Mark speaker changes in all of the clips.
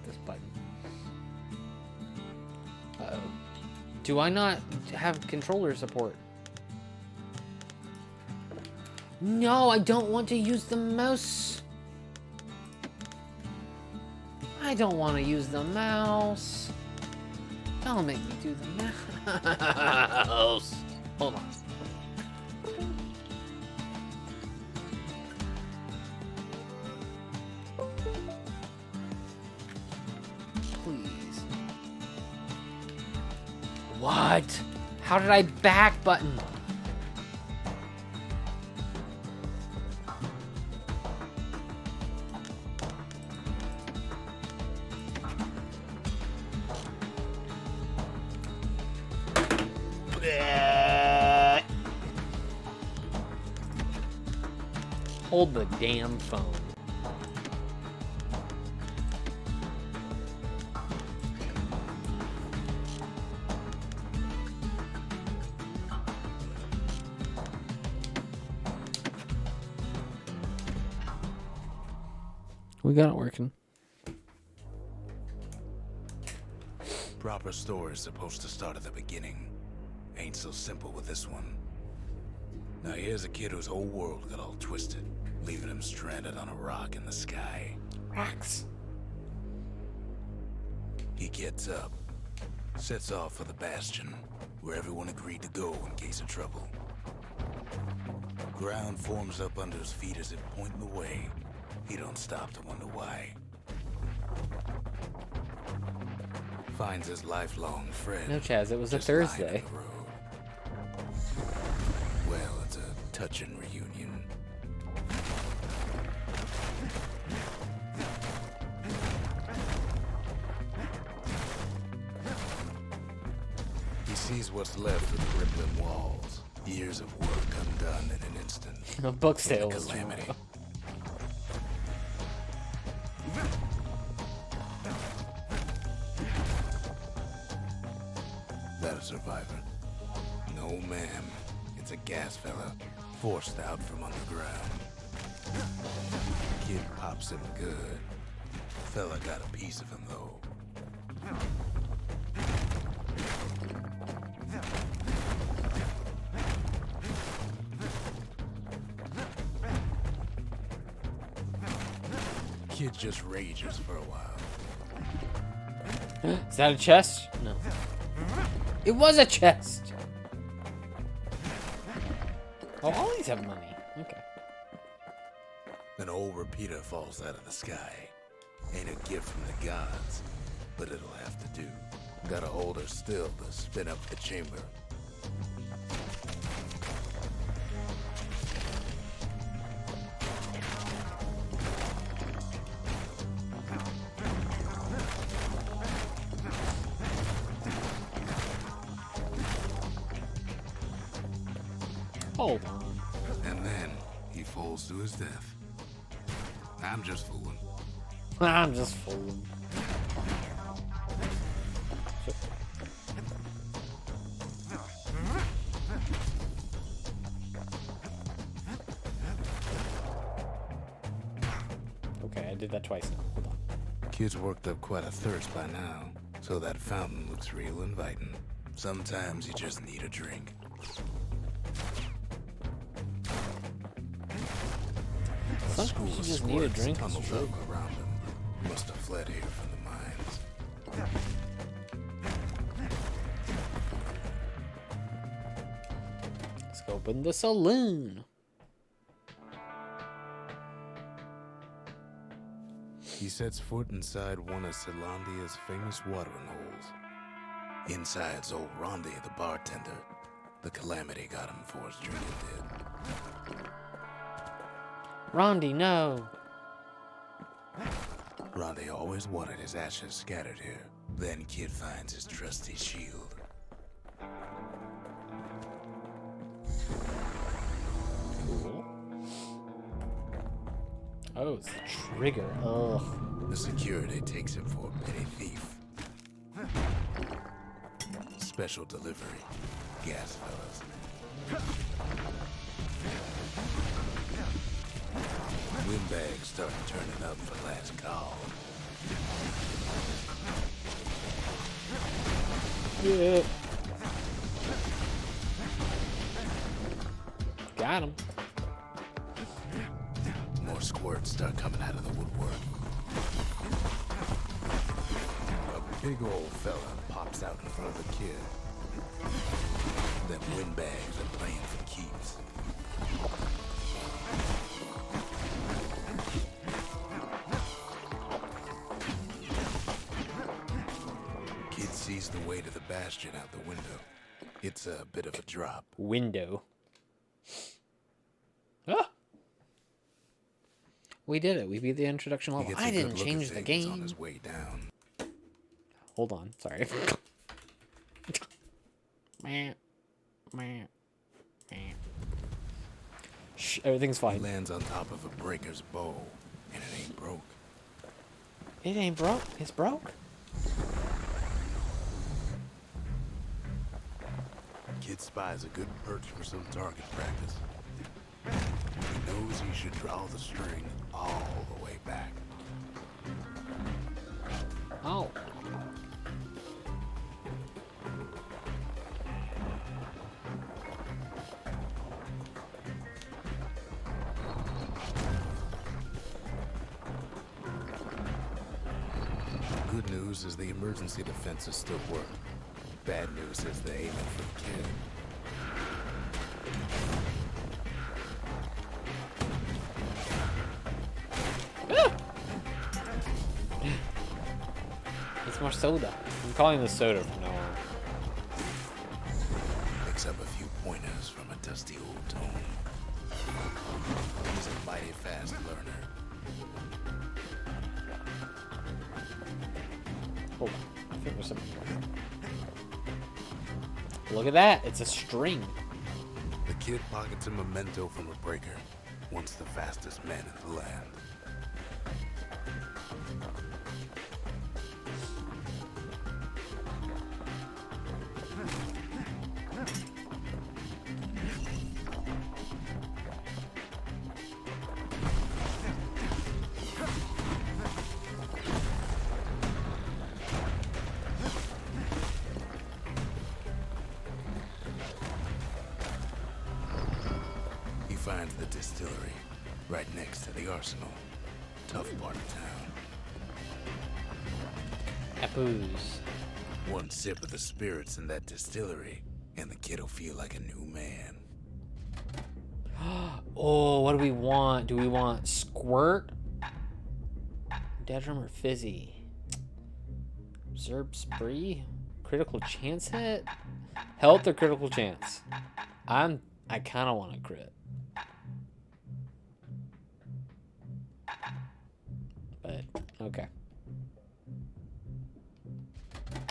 Speaker 1: this button. Uh-oh. Do I not have controller support? No, I don't want to use the mouse. I don't want to use the mouse. Don't make me do the mouse. Hold on. Please. What? How did I back button? Hold the damn phone. We got it working.
Speaker 2: Proper story is supposed to start at the beginning. Ain't so simple with this one. Now here's a kid whose whole world got all twisted, leaving him stranded on a rock in the sky.
Speaker 1: Rocks.
Speaker 2: He gets up, sets off for the Bastion, where everyone agreed to go in case of trouble. Ground forms up under his feet as if pointing the way. He don't stop to wonder why. Finds his lifelong friend.
Speaker 1: No, Chaz, it was a
Speaker 2: just lying
Speaker 1: Thursday.
Speaker 2: on the road. Well, it's a touching reunion. He sees what's left of the rippling walls. Years of work undone in an instant.
Speaker 1: A book sale was
Speaker 2: Calamity.
Speaker 1: tomorrow.
Speaker 2: That a survivor? No, ma'am. It's a gas fella, forced out from underground. Kid pops him good. Fella got a piece of him, though. Kid just rages for a while.
Speaker 1: Is that a chest? No. It was a chest! Oh, all these have money. Okay.
Speaker 2: An old repeater falls out of the sky. Ain't a gift from the gods, but it'll have to do. Gotta hold her still to spin up the chamber.
Speaker 1: Hold on.
Speaker 2: And then he falls to his death. I'm just fooling.
Speaker 1: I'm just fooling. Okay, I did that twice now. Hold on.
Speaker 2: Kid's worked up quite a thirst by now, so that fountain looks real inviting. Sometimes you just need a drink.
Speaker 1: Sometimes you just need a drink.
Speaker 2: Tunneled up around him. Must have fled here from the mines.
Speaker 1: Let's go open the saloon.
Speaker 2: He sets foot inside one of Celandia's famous watering holes. Inside's old Rondi, the bartender. The calamity got him before his drinking did.
Speaker 1: Rondi, no.
Speaker 2: Rondi always wanted his ashes scattered here. Then Kid finds his trusty shield.
Speaker 1: Cool. Oh, it's the trigger. Ugh.
Speaker 2: The security takes him for a petty thief. Special delivery. Gas fellas. Windbags start turning up for last call.
Speaker 1: Yeah. Got him.
Speaker 2: More squirts start coming out of the woodwork. A big old fella pops out in front of the kid. Them windbags are playing for keeps. Kid sees the way to the Bastion out the window. It's a bit of a drop.
Speaker 1: Window. Ah! We did it. We beat the introduction
Speaker 2: He
Speaker 1: level.
Speaker 2: gets a
Speaker 1: I
Speaker 2: good
Speaker 1: didn't
Speaker 2: look at
Speaker 1: change the
Speaker 2: things on
Speaker 1: game.
Speaker 2: his way down.
Speaker 1: Hold on. Sorry. Meh. Meh. Meh. Shh, everything's
Speaker 2: He
Speaker 1: fine.
Speaker 2: lands on top of a breaker's bow, and it ain't broke.
Speaker 1: It ain't broke. It's broke.
Speaker 2: Kid spies a good perch for some target practice. He knows he should draw the string all the way back.
Speaker 1: Oh.
Speaker 2: Good news is the emergency defenses still work. Bad news is they're aiming for the kid.
Speaker 1: It's more soda. I'm calling this soda from now on.
Speaker 2: Picks up a few pointers from a dusty old tome. He's a mighty fast learner.
Speaker 1: Hold on. I think there's something more. Look at that. It's a string.
Speaker 2: The kid pockets a memento from a breaker, once the fastest man in the land. He finds the distillery, right next to the arsenal. Tough part of town.
Speaker 1: Apples.
Speaker 2: One sip of the spirits in that distillery, and the kid'll feel like a new man.
Speaker 1: Oh, what do we want? Do we want squirt? Dedrum or fizzy? Zerb spree? Critical chance hit? Health or critical chance? I kind of want to crit. But, okay.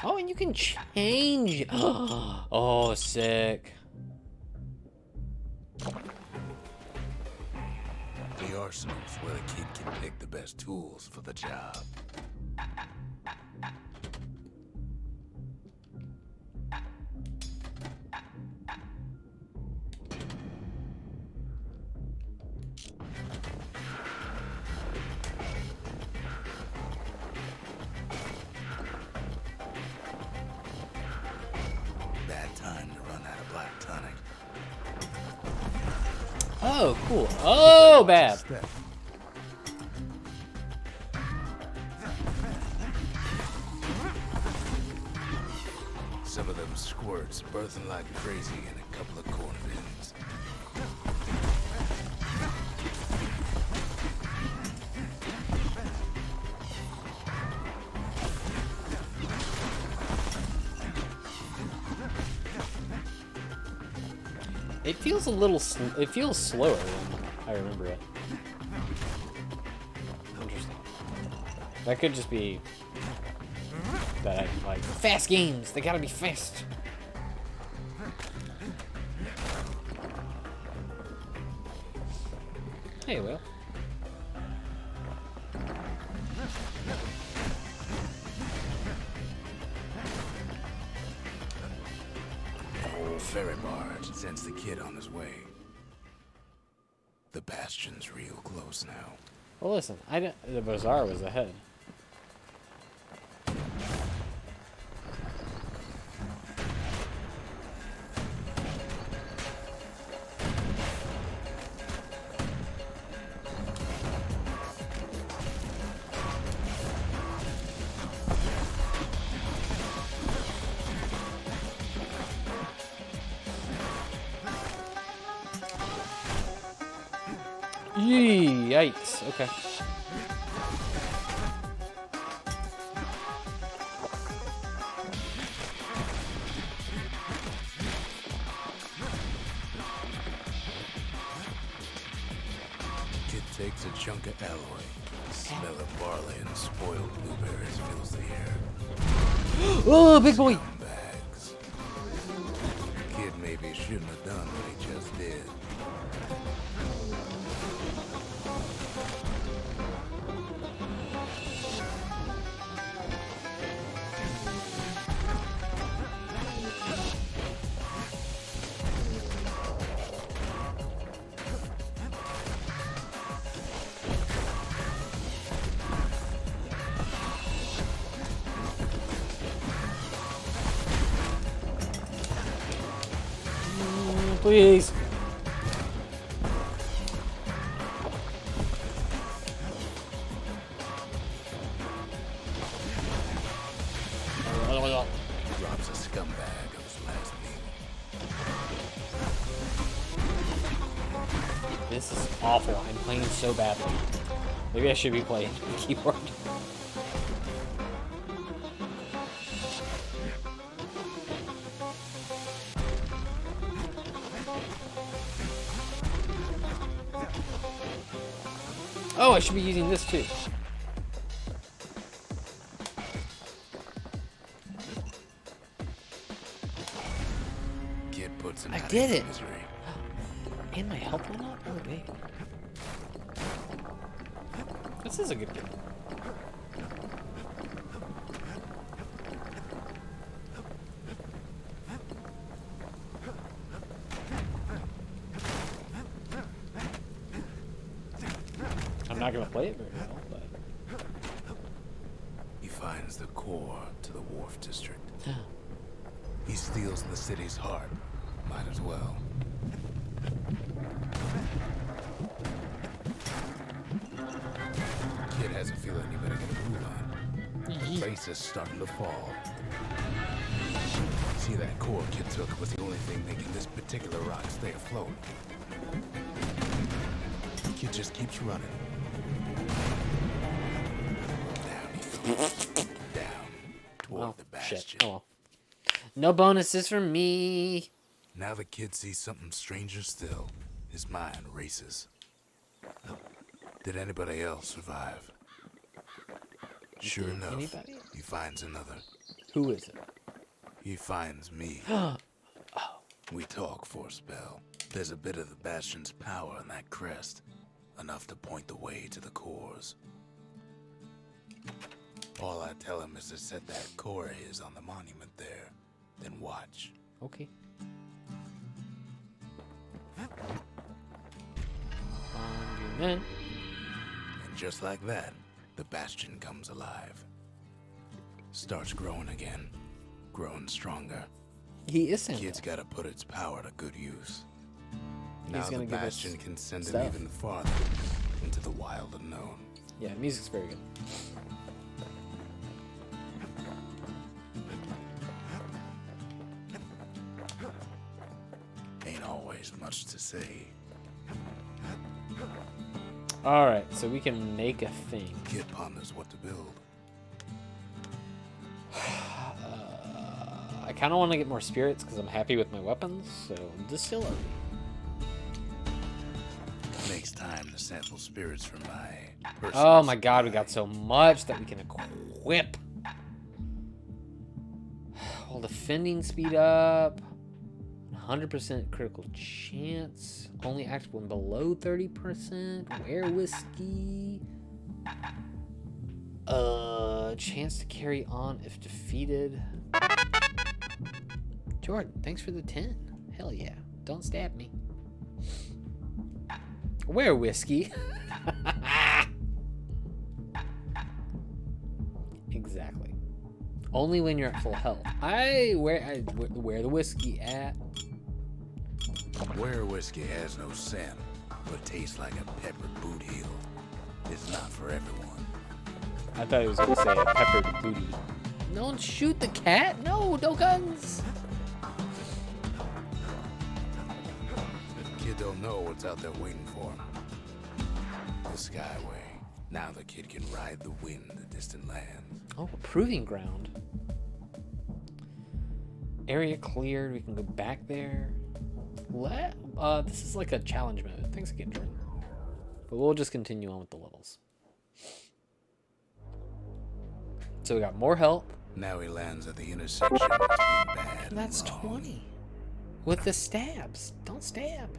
Speaker 1: Oh, and you can change. Oh, sick.
Speaker 2: The arsenal's where the kid can pick the best tools for the job. Bad time to run out of black tonic.
Speaker 1: Oh, cool. Oh, bad.
Speaker 2: Step. Some of them squirts birthing like crazy in a couple of corn bins.
Speaker 1: It feels a little. It feels slower than I remember it. Interesting. That could just be that I like fast games. They gotta be fast. Hey, Will.
Speaker 2: Old ferry barge sends the kid on his way. The Bastion's real close now.
Speaker 1: Well, listen. The bazaar was ahead. Yikes. Okay.
Speaker 2: Kid takes a chunk of alloy. The smell of barley and spoiled blueberries fills the air.
Speaker 1: Oh, big boy.
Speaker 2: Bags. Kid maybe shouldn't have done what he just did.
Speaker 1: Please.
Speaker 2: Robs a scumbag of his last meal.
Speaker 1: This is awful. I'm playing so badly. Maybe I should be playing the keyboard. Oh, I should be using this too.
Speaker 2: Kid puts him
Speaker 1: I
Speaker 2: out of
Speaker 1: did it.
Speaker 2: misery.
Speaker 1: And my health went up? Oh, wait. This is a good game. I'm not going to play it very well, but...
Speaker 2: He finds the core to the Wharf District. He steals the city's heart. Might as well. Kid has a feeling he better get a move on. The place is starting to fall. See, that core Kid took was the only thing making this particular rock stay afloat. Kid just keeps running. Down he goes. Down. Toward the Bastion.
Speaker 1: Shit. Oh well. No bonuses for me.
Speaker 2: Now the kid sees something stranger still. His mind races. Did anybody else survive? Sure
Speaker 1: Did
Speaker 2: enough,
Speaker 1: anybody?
Speaker 2: he finds another.
Speaker 1: Who is it?
Speaker 2: He finds me. We talk for a spell. There's a bit of the Bastion's power in that crest. Enough to point the way to the cores. All I tell him is to set that core is on the monument there. Then watch.
Speaker 1: Okay. Monument.
Speaker 2: And just like that, the Bastion comes alive. Starts growing again. Growing stronger.
Speaker 1: He is Santa.
Speaker 2: Kid's gotta put its power to good use.
Speaker 1: He's
Speaker 2: Now the
Speaker 1: gonna give us
Speaker 2: Bastion can send
Speaker 1: stuff.
Speaker 2: him even farther into the wild unknown.
Speaker 1: Yeah, music's very good.
Speaker 2: Ain't always much to say.
Speaker 1: Alright, so we can make a thing.
Speaker 2: Kid ponders what to build.
Speaker 1: I kind of want to get more spirits because I'm happy with my weapons, so distillery.
Speaker 2: Makes time to sample spirits from my
Speaker 1: Oh my god, we got so much that we can equip. All defending speed up. 100% critical chance. Only active when below 30%. Wear whiskey. Chance to carry on if defeated. Jordan, thanks for the 10. Hell yeah. Don't stab me. Wear whiskey. Exactly. Only when you're at full health. Where the whiskey at?
Speaker 2: Where whiskey has no scent, but tastes like a peppered boot heel. It's not for everyone.
Speaker 1: I thought he was going to say a peppered booty. Don't shoot the cat. No guns.
Speaker 2: Kid don't know what's out there waiting for him. Skyway. Now the kid can ride the wind to distant lands.
Speaker 1: Oh, a proving ground. Area cleared. We can go back there. This is like a challenge mode. Thanks again, Jordan. But we'll just continue on with the levels. So we got more help.
Speaker 2: Now he lands at the intersection between bad and
Speaker 1: That's
Speaker 2: wrong.
Speaker 1: 20. With the stabs. Don't stab.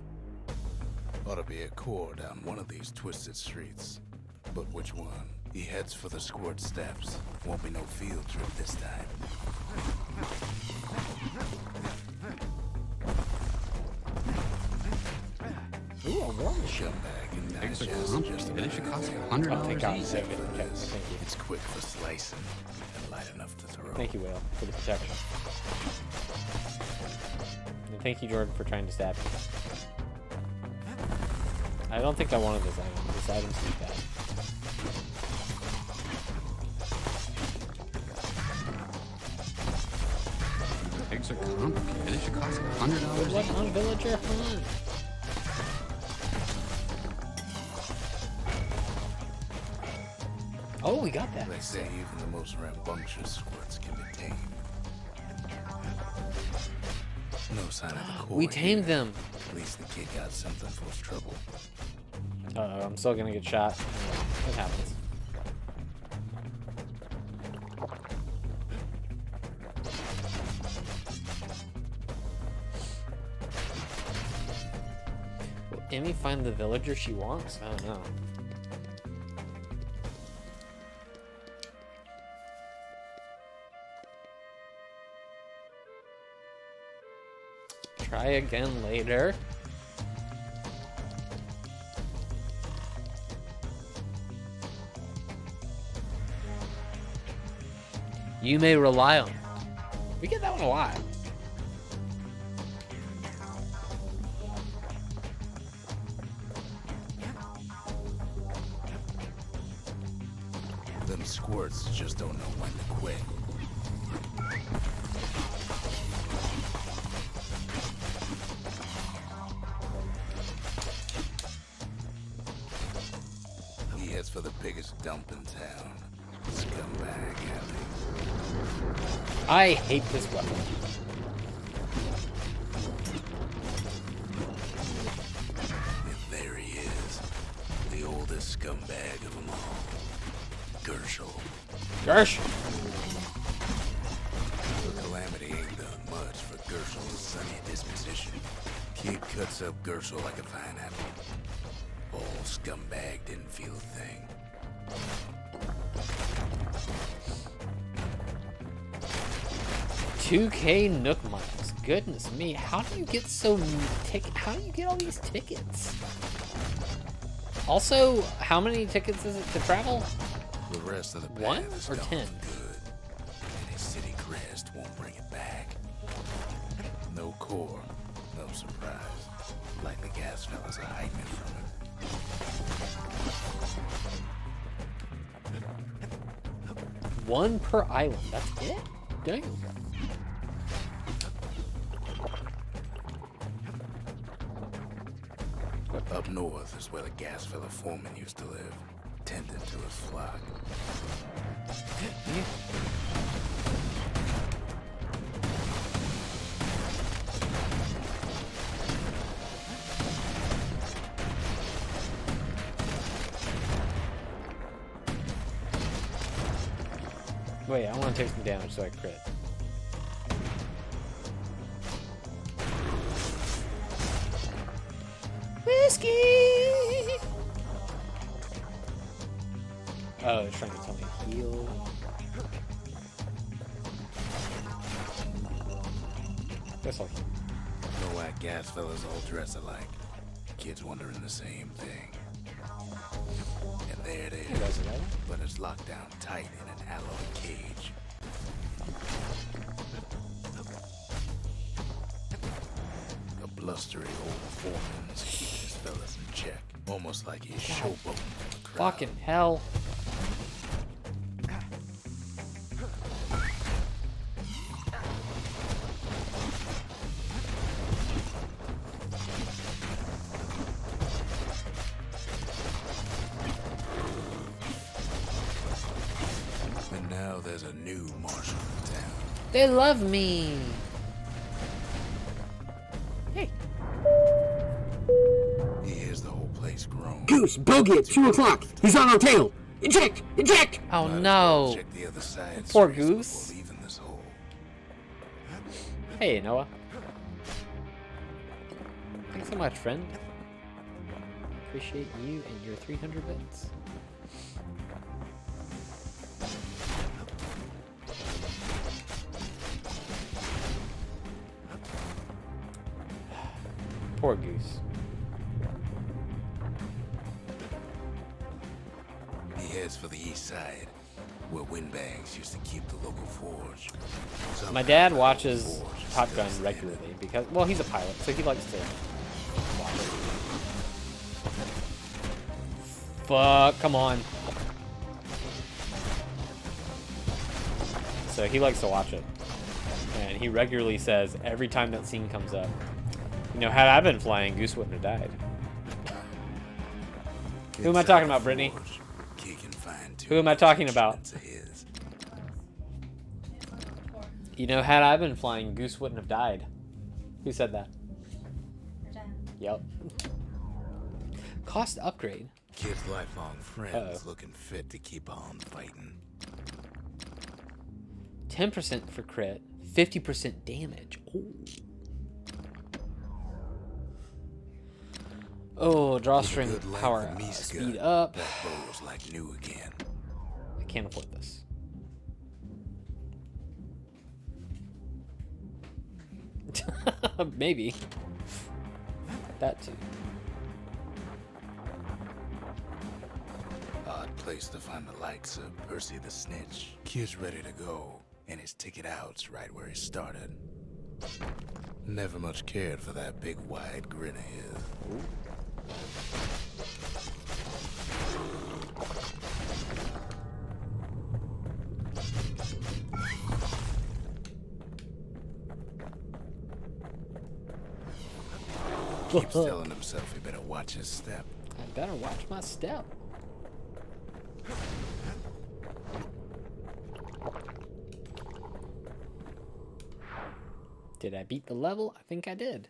Speaker 2: Ought to be a core down one of these twisted streets. But which one? He heads for the squirt steps. Won't be no field trip this time.
Speaker 1: Ooh, a war machine.
Speaker 2: Scumbag and
Speaker 3: Eggs are
Speaker 2: digest
Speaker 3: complicated.
Speaker 2: just
Speaker 3: They should cost
Speaker 1: Oh, thank
Speaker 3: $100
Speaker 1: God.
Speaker 3: each.
Speaker 1: Save it. Okay, thank you.
Speaker 2: It's quick for slicing and light enough to throw.
Speaker 1: Thank you, Will, for the protection. And thank you, Jordan, for trying to stab me. I don't think I wanted this item. This item's too bad.
Speaker 3: Eggs are complicated. They should cost
Speaker 1: Good
Speaker 3: $100
Speaker 1: luck
Speaker 3: each.
Speaker 1: on villager hunt. Oh, we got that.
Speaker 2: They say even the most rambunctious squirts can be tamed. No sign of the core
Speaker 1: We tamed
Speaker 2: here.
Speaker 1: them.
Speaker 2: At least the kid got something for his trouble.
Speaker 1: Uh-oh, I'm still gonna get shot. It happens. Will Emmy find the villager she wants? I don't know. Try again later. You may rely on it. We get that one a lot.
Speaker 2: Them squirts just don't know when to quit. He heads for the biggest dump in town. Scumbag alley.
Speaker 1: I hate this weapon.
Speaker 2: And there he is. The oldest scumbag of them all. Gershel.
Speaker 1: Gersh!
Speaker 2: The calamity ain't done much for Gershel's sunny disposition. Kid cuts up Gershel like a pineapple. Old scumbag didn't feel a thing.
Speaker 1: $2K Nook miles. Goodness me, how do you get how do you get all these tickets? Also, how many tickets is it to travel?
Speaker 2: The rest of the path
Speaker 1: One
Speaker 2: is
Speaker 1: or
Speaker 2: done
Speaker 1: 10?
Speaker 2: good. And his city crest won't bring it back. No core, no surprise. Like the gas fellas are hiding it from him.
Speaker 1: One per island. That's it? Dang.
Speaker 2: Up north is where the gas fella foreman used to live, tending to his flock.
Speaker 1: Wait, I want to take some damage so I crit. Whiskey! Oh, they're trying to tell me to heal. Guess I'll heal.
Speaker 2: No whack gas fellas all dress alike. Kids wondering the same thing. And there it
Speaker 1: Hey, guys,
Speaker 2: is.
Speaker 1: another?
Speaker 2: But it's locked down tight in an alloy cage. A blustery old foreman's keeping his fellas in check. Almost like he's showboating for the crowd.
Speaker 1: Fucking hell.
Speaker 2: Now there's a new marshal in town.
Speaker 1: They love me. Hey.
Speaker 2: He hears the whole place groan.
Speaker 4: Goose, bogey at 2 o'clock. He's on our tail. Eject! Eject!
Speaker 1: Oh
Speaker 2: Might as well
Speaker 1: no.
Speaker 2: check the other side
Speaker 1: Poor
Speaker 2: streets
Speaker 1: Goose.
Speaker 2: before leaving this hole.
Speaker 1: Hey, Noah. Thanks so much, friend. Appreciate you and your 300 bits. Poor Goose.
Speaker 2: He heads for the east side, where windbags used to keep the local forge.
Speaker 1: My dad watches Top Gun regularly because, well, he's a pilot, so he likes to watch it. Fuck, come on. So he likes to watch it. And he regularly says, every time that scene comes up, you know, had I been flying, Goose wouldn't have died. Who am I talking about, Brittany? Who am I talking about? You know, had I been flying, Goose wouldn't have died. Who said that?
Speaker 5: Your dad.
Speaker 1: Yep. Cost upgrade.
Speaker 2: Kid's lifelong friend is
Speaker 1: Uh-oh.
Speaker 2: looking fit to keep on fighting.
Speaker 1: 10% for crit, 50% damage. Ooh. Oh,
Speaker 2: With a
Speaker 1: drawstring
Speaker 2: good length
Speaker 1: power
Speaker 2: of Miska,
Speaker 1: speed up.
Speaker 2: That bow's like new again.
Speaker 1: I can't afford this. Maybe. That too.
Speaker 2: Odd place to find the likes of Percy the Snitch. Kid's ready to go, and his ticket out's right where he started. Never much cared for that big wide grin of his. Keeps telling himself he better watch his step.
Speaker 1: I better watch my step. Did I beat the level? I think I did.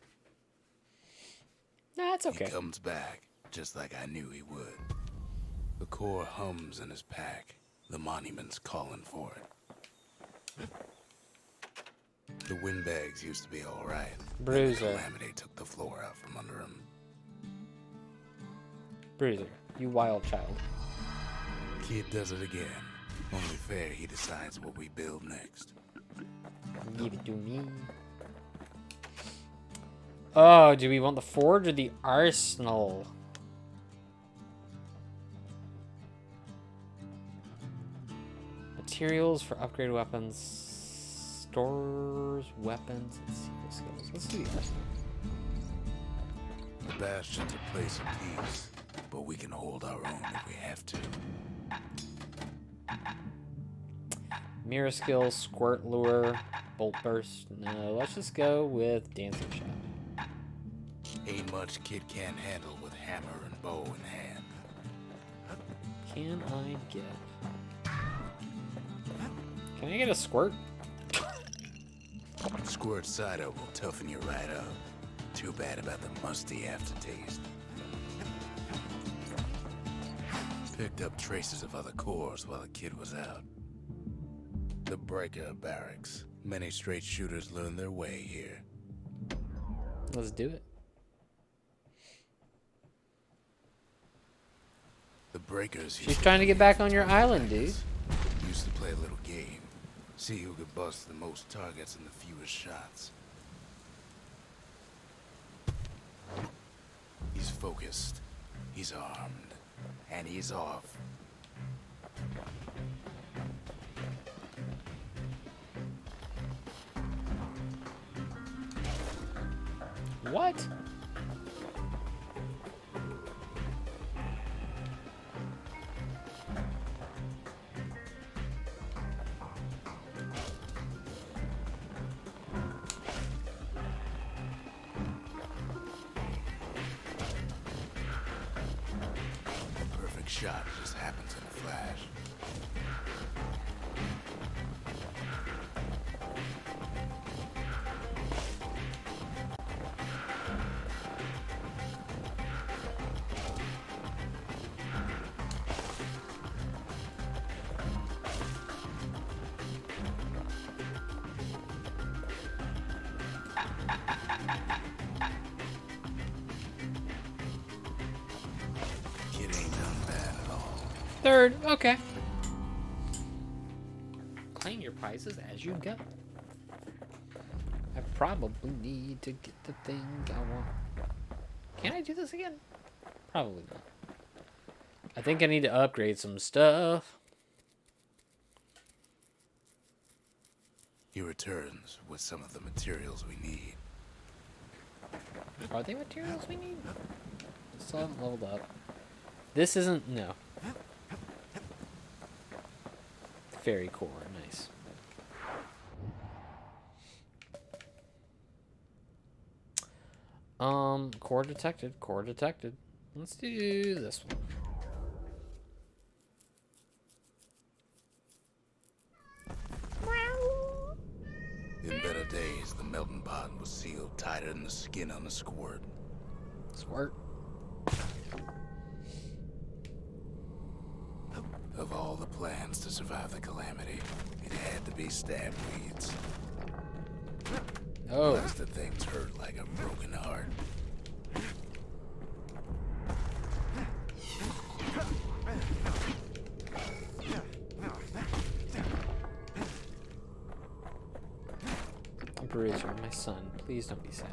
Speaker 1: Nah, it's okay.
Speaker 2: He comes back, just like I knew he would. The core hums in his pack. The monument's calling for it. The windbags used to be alright.
Speaker 1: Bruiser.
Speaker 2: Calamity took the floor out from under him.
Speaker 1: Bruiser, you wild child.
Speaker 2: Kid does it again. Only fair he decides what we build next.
Speaker 1: Give it to me. Oh, do we want the forge or the arsenal? Materials for upgraded weapons. Stores, weapons, and secret skills. Let's do the arsenal.
Speaker 2: The Bastion's a place of peace, but we can hold our own if we have to.
Speaker 1: Mirror skill, squirt lure, bolt burst. No, let's just go with dancing shot.
Speaker 2: Ain't much kid can't handle with hammer and bow in hand.
Speaker 1: Can I get? Can I get a squirt?
Speaker 2: Squirt cider will toughen you right up. Too bad about the musty aftertaste. Picked up traces of other cores while the kid was out. The Breaker Barracks. Many straight shooters learn their way here.
Speaker 1: Let's do it.
Speaker 2: The Breakers.
Speaker 1: She's trying to get back on your island, dude.
Speaker 2: Used to play a little game. See who could bust the most targets and the fewest shots. He's focused. He's armed. And he's off.
Speaker 1: What?
Speaker 2: Perfect shot just happens in a flash. Kid ain't done bad at all.
Speaker 1: Third, okay. Claim your prizes as you go. I probably need to get the thing I want. Can I do this again? Probably not. I think I need to upgrade some stuff.
Speaker 2: He returns with some of the materials we need.
Speaker 1: Are they materials we need? Still haven't leveled up. This isn't... no. Fairy core, nice. Core detected, core detected. Let's do this one.
Speaker 2: In better days, the melting pot was sealed tighter than the skin on a squirt.
Speaker 1: Squirt.
Speaker 2: Of all the plans to survive the calamity, it had to be stab weeds.
Speaker 1: Oh.
Speaker 2: Plus the things hurt like a broken heart.
Speaker 1: Bruiser, my son, please don't be sad.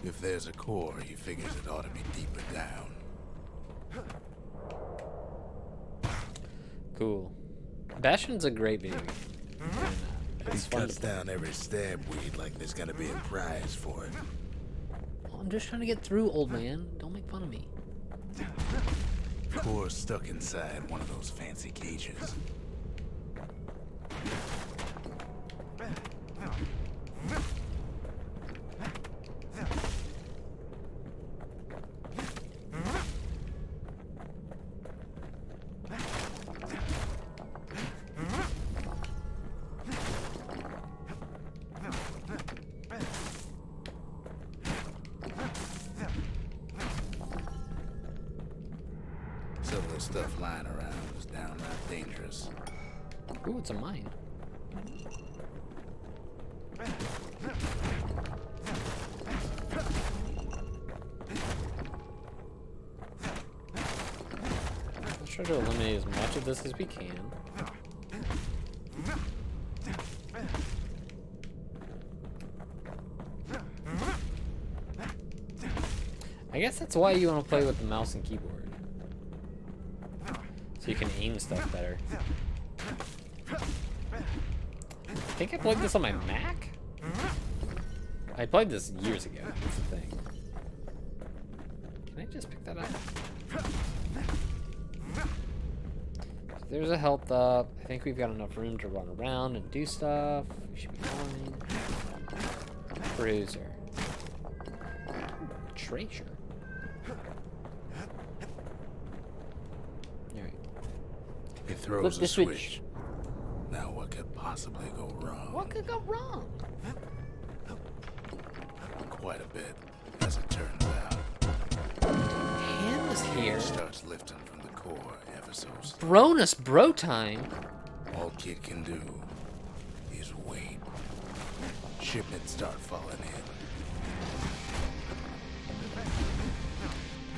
Speaker 2: If there's a core, he figures it ought to be deeper down.
Speaker 1: Cool. Bastion's a great baby. It's
Speaker 2: He
Speaker 1: fun
Speaker 2: cuts
Speaker 1: to play.
Speaker 2: down every stab weed like there's gonna be a prize for it.
Speaker 1: Well, I'm just trying to get through, old man. Don't make fun of me.
Speaker 2: Core's stuck inside one of those fancy cages. Some of the stuff lying around is downright dangerous.
Speaker 1: Ooh, it's a mine. Let's try to eliminate as much of this as we can. I guess that's why you want to play with the mouse and keyboard. So you can aim stuff better. I think I played this on my Mac? I played this years ago, that's the thing. Can I just pick that up? So there's a health up. I think we've got enough room to run around and do stuff. We should be fine. Bruiser. Treasure. Alright.
Speaker 2: He throws
Speaker 1: Flip
Speaker 2: a
Speaker 1: the switch.
Speaker 2: switch. Now what could possibly go wrong?
Speaker 1: What could go wrong?
Speaker 2: Quite a bit, as it turns out.
Speaker 1: Han was here.
Speaker 2: He starts lifting from the core ever so slowly.
Speaker 1: Bronus bro time.
Speaker 2: All Kid can do is wait. Shipments start falling in.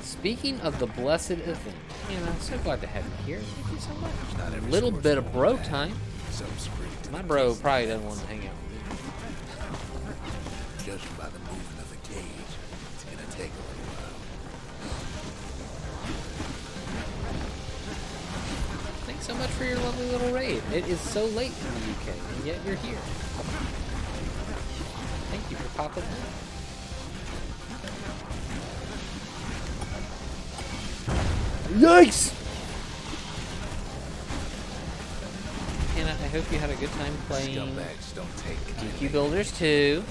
Speaker 1: Speaking of the blessed event, I'm so glad to have you here. Thank you so much.
Speaker 2: Not every
Speaker 1: A little
Speaker 2: source
Speaker 1: bit of
Speaker 2: knows
Speaker 1: bro
Speaker 2: that.
Speaker 1: time.
Speaker 2: Some spring to
Speaker 1: My
Speaker 2: the
Speaker 1: bro
Speaker 2: case.
Speaker 1: probably doesn't want to hang out with me.
Speaker 2: Judging by the movement of the cage, it's gonna take a little while.
Speaker 1: Thanks so much for your lovely little raid. It is so late in the UK, and yet you're here. Thank you for popping in. Yikes! Hannah, I hope you had a good time playing
Speaker 2: Scumbags don't take
Speaker 1: DQ Builders 2.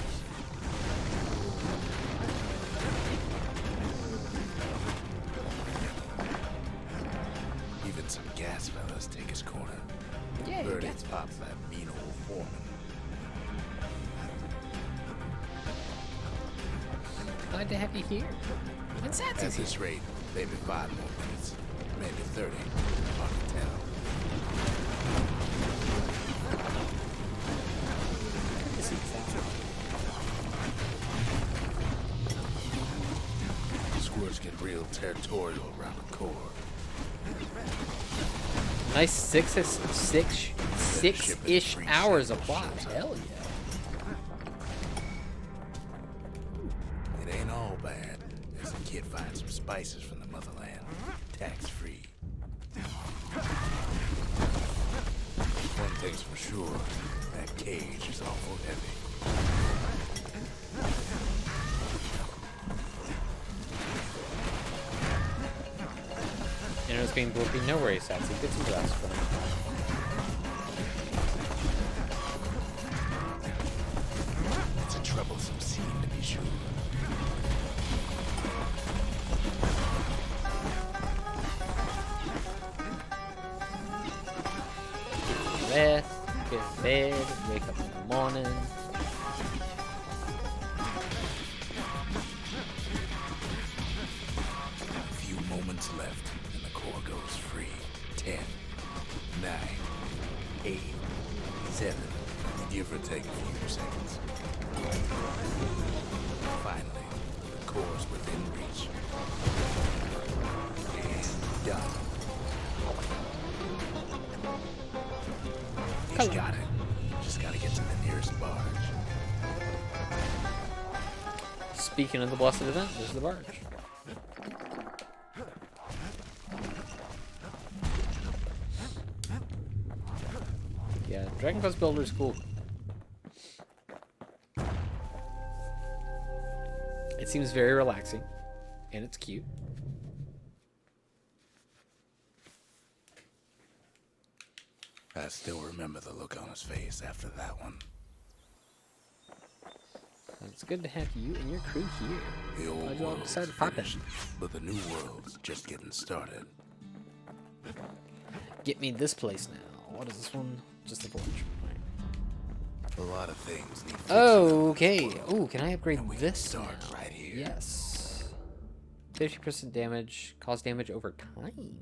Speaker 2: Even some gas fellas take his corner.
Speaker 1: Yeah, you
Speaker 2: Birdie
Speaker 1: gas
Speaker 2: pops that mean old foreman.
Speaker 1: glad to have you here. And
Speaker 2: At
Speaker 1: Satsy's here.
Speaker 2: this rate, maybe 5 more minutes. Maybe 30. Hard to tell.
Speaker 1: Good to see you, Satsy.
Speaker 2: Squirts get real territorial around the core.
Speaker 1: Nice six-ish hours of plot. Hell yeah.
Speaker 2: It ain't all bad, as the kid finds some spices from the motherland, tax-free. One thing's for sure, that cage is awful heavy.
Speaker 1: You know, it's being bloopy. No worries, Satsy. Get some rest for me.
Speaker 2: It's a troublesome scene, to be sure.
Speaker 1: Rest, get in bed, wake up in the morning.
Speaker 2: A few moments left, and the core goes free. 10, 9, 8, 7, give or take a few seconds. Finally, the core's within reach. And done. He's got it. Just gotta get to the nearest barge.
Speaker 1: Speaking of the blessed event, there's the barge. Yeah, Dragon Quest Builder is cool. It seems very relaxing, and it's cute.
Speaker 2: I still remember the look on his face after that one.
Speaker 1: It's good to have you and your crew here.
Speaker 2: The old
Speaker 1: Glad you all
Speaker 2: world's
Speaker 1: decided to pop in.
Speaker 2: finished, but the new world's just getting started.
Speaker 1: Get me this place now. What is this one? Just the forge. Right.
Speaker 2: A lot of things need fixing.
Speaker 1: Okay. Oh, can I upgrade
Speaker 2: And we can
Speaker 1: this
Speaker 2: start
Speaker 1: now?
Speaker 2: right here.
Speaker 1: Yes. 50% damage. Cause damage over time.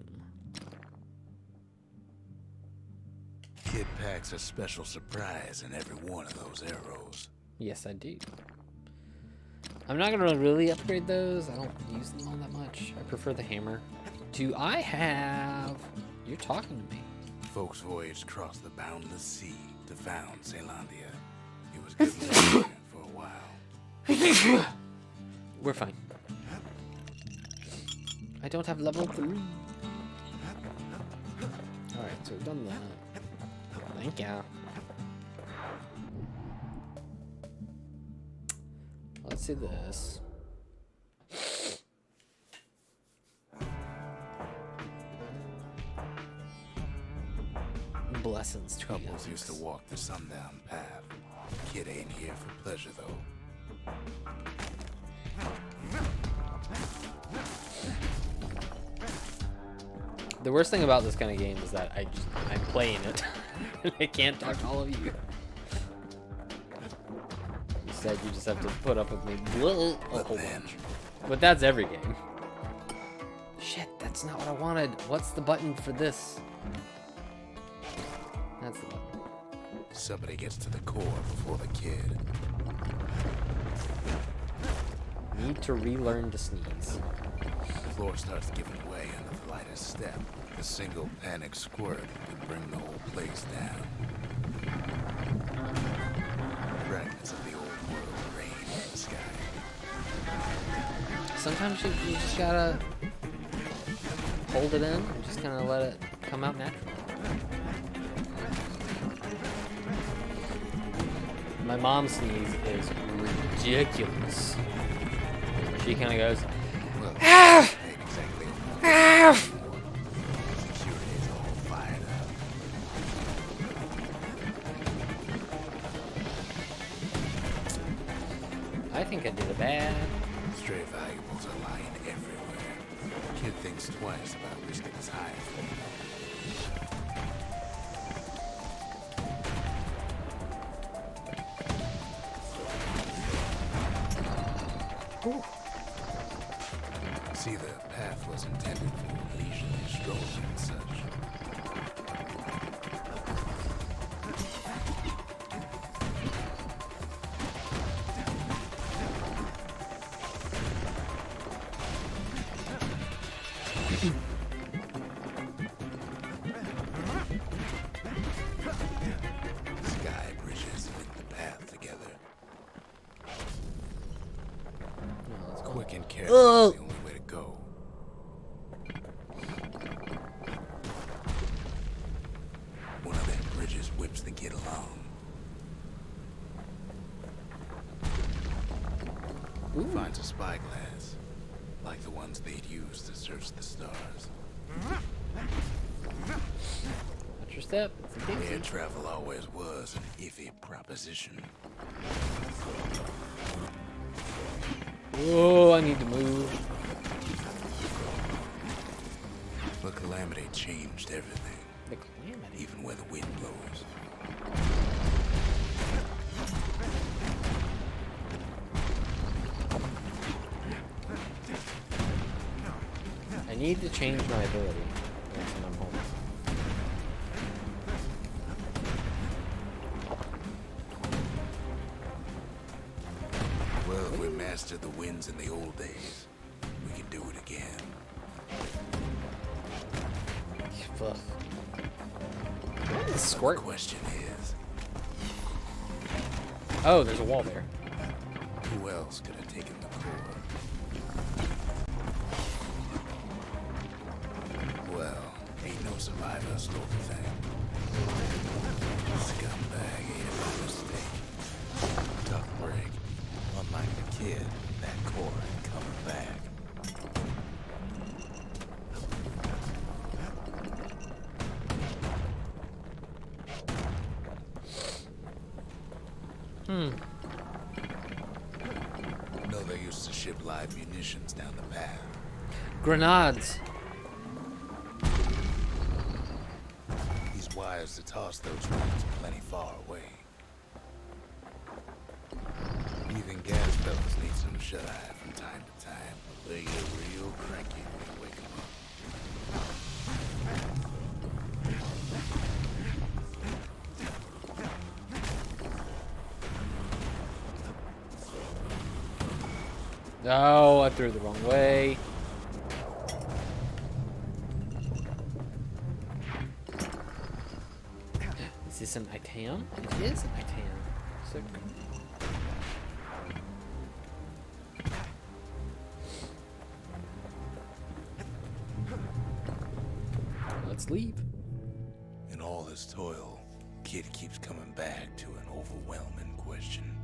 Speaker 2: Kid packs a special surprise in every one of those arrows.
Speaker 1: Yes, I do. I'm not gonna really upgrade those. I don't use them all that much. I prefer the hammer. Do I have... You're talking to me.
Speaker 2: Folks voyaged across the boundless sea to found Caelandia. It was good living for a while.
Speaker 1: We're fine. I don't have level 3. Alright, so we've done that. Thank you. Let's see this. Blessings to
Speaker 2: Couples used to walk the sundown path. Kid ain't here for pleasure, though.
Speaker 1: The worst thing about this kind of game is that I'm playing it and I can't talk to all of you. Instead, you just have to put up with me a whole bunch. But that's every game. Shit, that's not what I wanted. What's the button for this? That's the button.
Speaker 2: Somebody gets to the core before the kid.
Speaker 1: Need to relearn to sneeze.
Speaker 2: The floor starts giving way under the lightest step. A single panic squirt could bring the whole place down. Fragments of the old world rain in the sky.
Speaker 1: Sometimes you just gotta hold it in and just kind of let it come out naturally. My mom's sneeze is ridiculous. She kind of goes,
Speaker 2: Well,
Speaker 1: ah!
Speaker 2: ain't exactly
Speaker 1: Ah!
Speaker 2: security is all fired up.
Speaker 1: I think I did a bad.
Speaker 2: Stray valuables are lying everywhere. Kid thinks twice about risking his hide. careful is the only way to go. One of them bridges whips the kid along. Finds a spyglass, like the ones they'd use to search the stars.
Speaker 1: Watch your step. It's a dixie.
Speaker 2: Air travel always was an iffy proposition.
Speaker 1: Whoa, I need to move.
Speaker 2: The calamity changed everything,
Speaker 1: The calamity.
Speaker 2: even where the wind blows.
Speaker 1: I need to change my ability once I'm home.
Speaker 2: Well, if we mastered the winds in the old days, we can do it again.
Speaker 1: Fuck. What is
Speaker 2: The
Speaker 1: squirt?
Speaker 2: question is,
Speaker 1: Oh, there's a wall there.
Speaker 2: who else could have taken the core? Well, ain't no survivor stole the thing. Scumbag ate it by mistake. Tough break. Unlike the kid, that core ain't coming back. No, they used to ship live munitions down the path.
Speaker 1: Grenades.
Speaker 2: These wires to toss those rounds plenty far away. Even gas fellas need some shut-eye from time to time. They get real cranky when you wake 'em up.
Speaker 1: Oh, I threw it the wrong way. Is this an item? It is an item. Sick. Let's leave.
Speaker 2: In all this toil, Kid keeps coming back to an overwhelming question.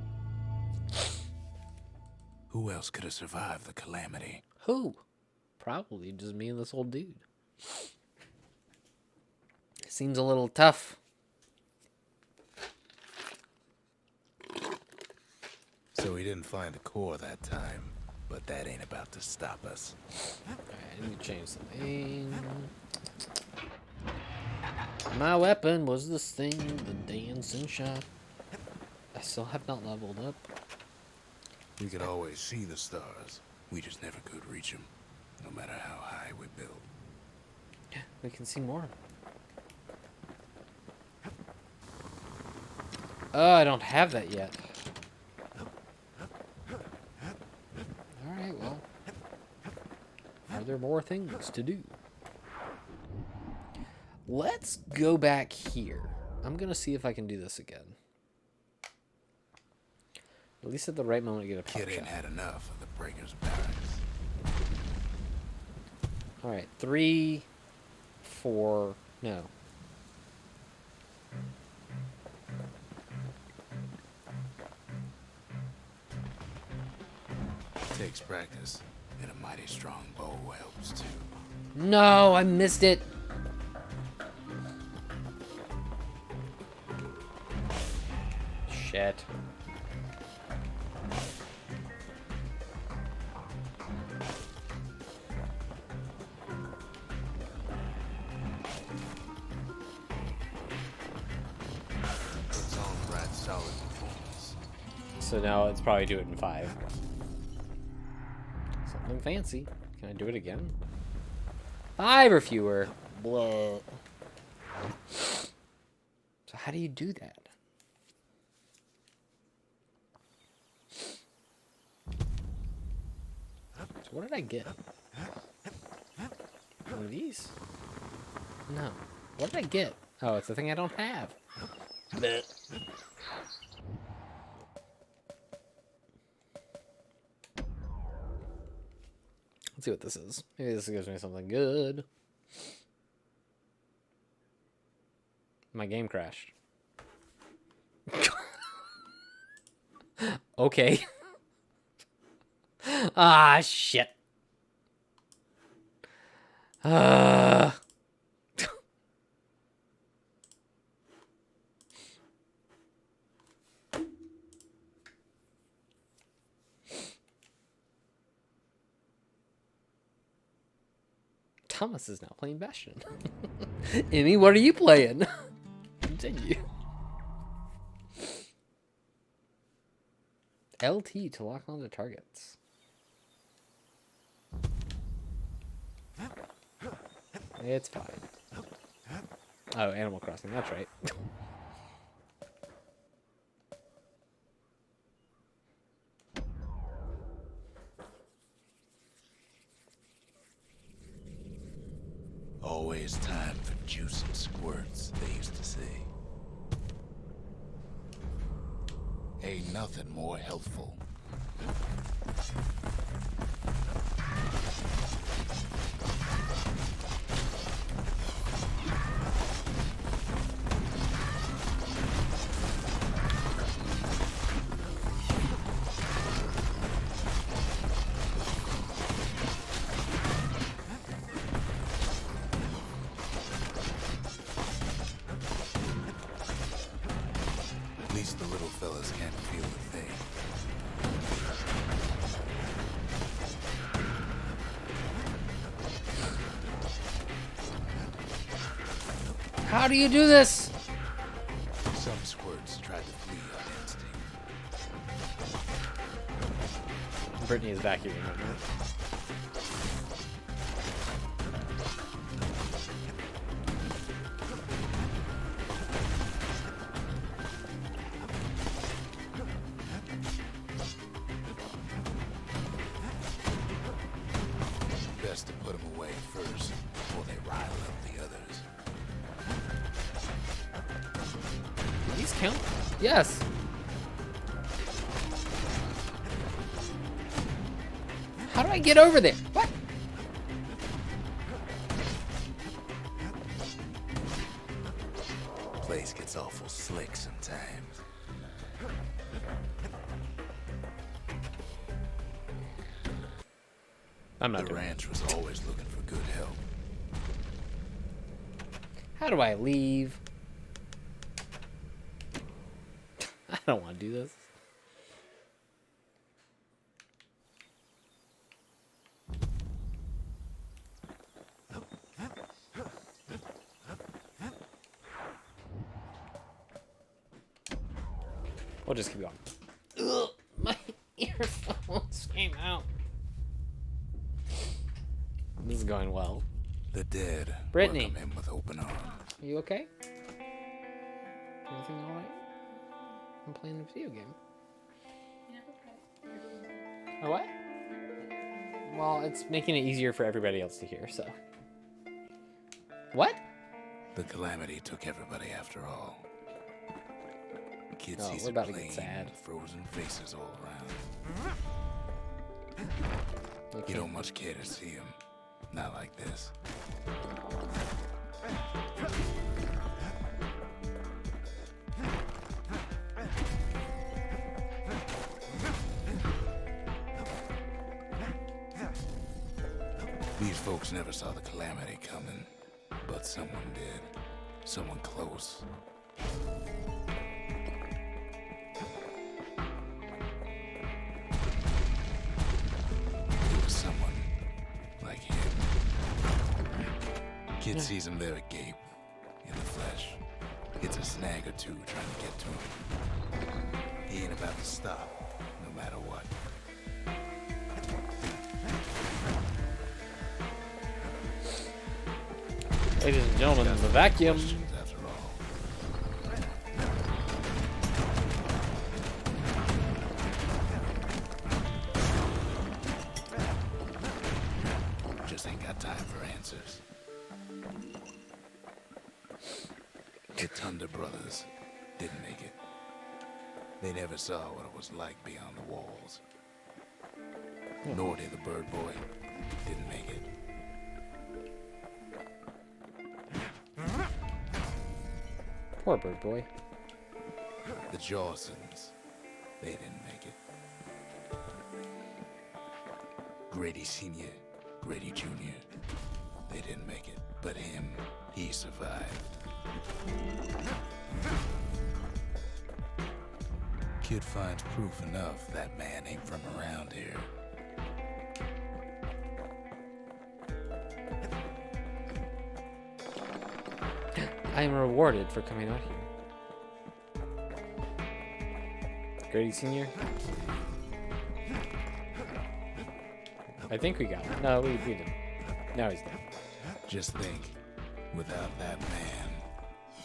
Speaker 2: Who else could have survived the calamity?
Speaker 1: Who? Probably just me and this old dude. Seems a little tough.
Speaker 2: So we didn't find the core that time, but that ain't about to stop us.
Speaker 1: Alright, I need to change something. My weapon was this thing, the dancing shot. I still have not leveled up.
Speaker 2: We could always see the stars. We just never could reach them, no matter how high we built.
Speaker 1: We can see more. Oh, I don't have that yet. Alright, well. Are there more things to do? Let's go back here. I'm gonna see if I can do this again. At least at the right moment to get a pop
Speaker 2: Kid ain't
Speaker 1: shot.
Speaker 2: had enough of the Breaker's barracks.
Speaker 1: Alright, 3, 4, no.
Speaker 2: Takes practice, and a mighty strong bow helps too.
Speaker 1: No, I missed it. Shit.
Speaker 2: Puts on a right solid performance.
Speaker 1: So now let's probably do it in 5. Something fancy. Can I do it again? 5 or fewer. Blah. So how do you do that? So what did I get? One of these? No. What did I get? Oh, it's the thing I don't have. Bleh. Let's see what this is. Maybe this gives me something good. My game crashed. Okay. Ah, shit. Thomas is now playing Bastion. Emmy, what are you playing? Continue. LT to lock onto targets. It's fine. Oh, Animal Crossing, that's right.
Speaker 2: Always time for juice and squirts, they used to say. Ain't nothing more healthful. At least the little fellas can't feel a thing.
Speaker 1: How do you do this?
Speaker 2: Some squirts tried to flee on instinct.
Speaker 1: Brittany is vacuuming right now.
Speaker 2: Best to put them away first before they rile up the others.
Speaker 1: Do these count? Yes. How do I get over there? What?
Speaker 2: Place gets awful slick sometimes.
Speaker 1: I'm not
Speaker 2: The
Speaker 1: doing it.
Speaker 2: ranch was always looking for good help.
Speaker 1: How do I leave? I don't want to do this. We'll just keep going. Ugh, my earphones came out. This is going well.
Speaker 2: The dead
Speaker 1: Brittany.
Speaker 2: welcome him with open arms.
Speaker 1: Are you okay? Everything alright? I'm playing a video game. Oh, what? Well, it's making it easier for everybody else to hear, so. What?
Speaker 2: The calamity took everybody after all. Kids
Speaker 1: Oh,
Speaker 2: sees
Speaker 1: we're
Speaker 2: it
Speaker 1: about to get
Speaker 2: plain,
Speaker 1: sad.
Speaker 2: frozen faces all around.
Speaker 1: Okay.
Speaker 2: You don't much care to see him. Not like this. These folks never saw the calamity coming, but someone did. Someone close. It was someone like him. Kid sees him there agape, in the flesh. Hits a snag or two trying to get to him. He ain't about to stop, no matter what.
Speaker 1: Ladies and gentlemen, the vacuum.
Speaker 2: Questions after all. Just ain't got time for answers. The Thunder brothers didn't make it. They never saw what it was like beyond the walls. Nor did the bird boy. didn't make it.
Speaker 1: Poor bird boy.
Speaker 2: The Jawsons, they didn't make it. Grady Sr., Grady Jr., they didn't make it. But him, he survived. Kid finds proof enough that man ain't from around here.
Speaker 1: I am rewarded for coming out here. Grady Sr. I think we got him. No, we didn't. Now he's dead.
Speaker 2: Just think, without that man,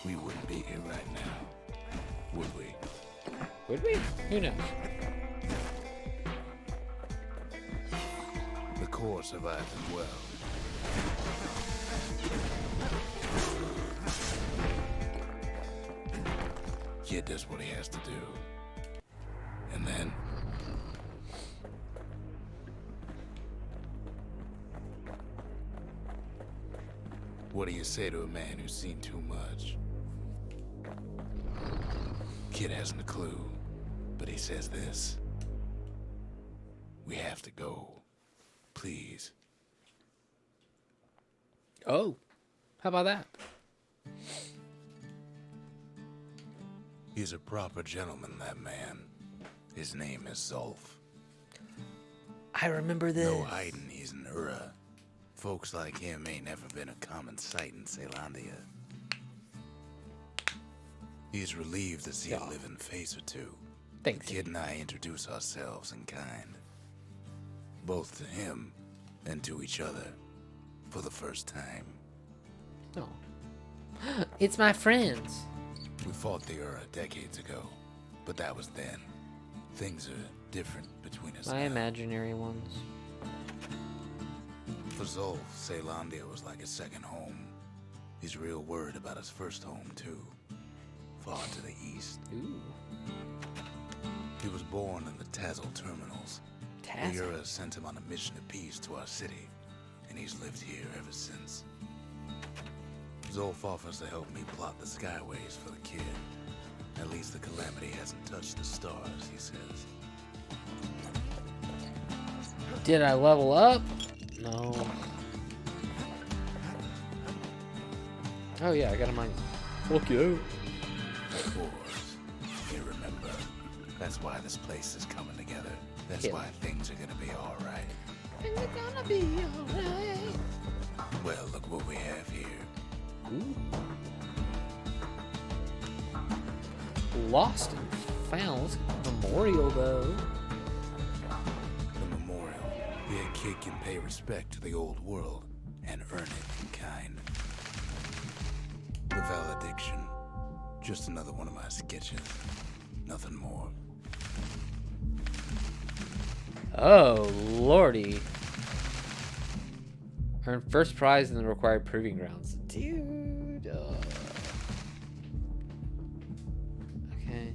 Speaker 2: we wouldn't be here right now, would we?
Speaker 1: Would we? Who knows?
Speaker 2: The Corps survived as well. Kid does what he has to do. And then... what do you say to a man who's seen too much? Kid hasn't a clue, but he says this. We have to go. Please.
Speaker 1: Oh, how about that?
Speaker 2: He's a proper gentleman, that man. His name is Zolf.
Speaker 1: I remember this.
Speaker 2: No hiding he's an Ura. Folks like him ain't never been a common sight in Caelondia. He's relieved to see a living face or two.
Speaker 1: Thanks.
Speaker 2: Kid and I introduce ourselves in kind. Both to him and to each other for the first time.
Speaker 1: No. It's my friends.
Speaker 2: We fought the Ura decades ago, but that was then. Things are different between us
Speaker 1: My
Speaker 2: now.
Speaker 1: imaginary ones.
Speaker 2: For Zolf, Caelondia was like a second home. He's real worried about his first home, too. Far to the east.
Speaker 1: Ooh.
Speaker 2: He was born in the Tazzle terminals. The
Speaker 1: Tazzle?
Speaker 2: Ura sent him on a mission of peace to our city, and he's lived here ever since. Zolf offers to help me plot the skyways for the kid. At least the calamity hasn't touched the stars, he says.
Speaker 1: Did I level up? No. Oh yeah, I got a mine. Fuck you.
Speaker 2: Of course, you remember. That's why this place is coming together. That's
Speaker 1: Yeah.
Speaker 2: why things are gonna be alright.
Speaker 1: Things are gonna be alright.
Speaker 2: Well, look what we have here.
Speaker 1: Ooh. Lost and found memorial though.
Speaker 2: The memorial. The kid can pay respect to the old world and earn it in kind. The valediction. Just another one of my sketches. Nothing more.
Speaker 1: Oh lordy. Earn first prize in the required proving grounds. Dude. Okay.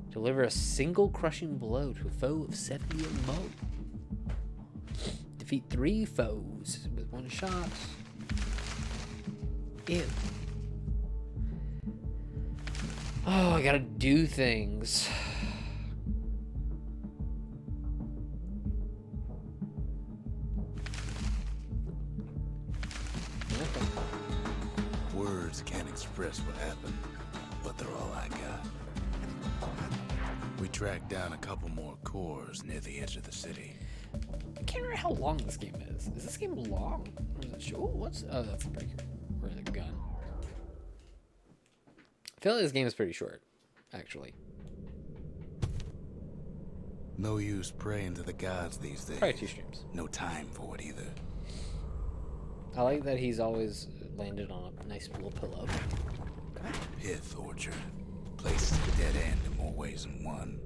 Speaker 1: Deliver a single crushing blow to a foe of 70 or more. Defeat 3 foes with 1 shot. Ew. Oh, I gotta do things.
Speaker 2: Words can't express what happened, but they're all I got. We tracked down a couple more cores near the edge of the city.
Speaker 1: I can't remember how long this game is. Is this game long? Or is it short? Oh, what's... Oh, that's a breaker. Or the gun. I feel like this game is pretty short, actually.
Speaker 2: No use praying to the gods these days.
Speaker 1: Probably 2 streams.
Speaker 2: No time for it either.
Speaker 1: I like that he's always landed on a nice little pillow.
Speaker 2: Pith orchard. Place is a dead end in more ways than one.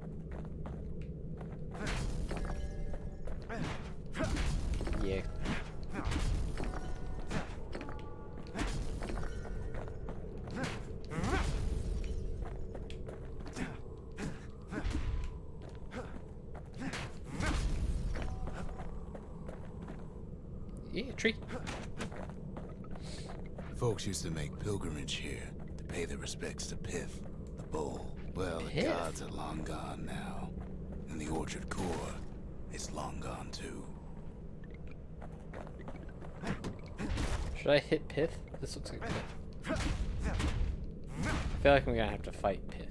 Speaker 1: Yeah. Yeah, tree.
Speaker 2: Folks used to make pilgrimage here to pay their respects to Pith, the bull. Well, the
Speaker 1: Pith?
Speaker 2: gods are long gone now. And the orchard core is long gone too.
Speaker 1: Should I hit Pith? This looks like Pith. I feel like I'm gonna have to fight Pith.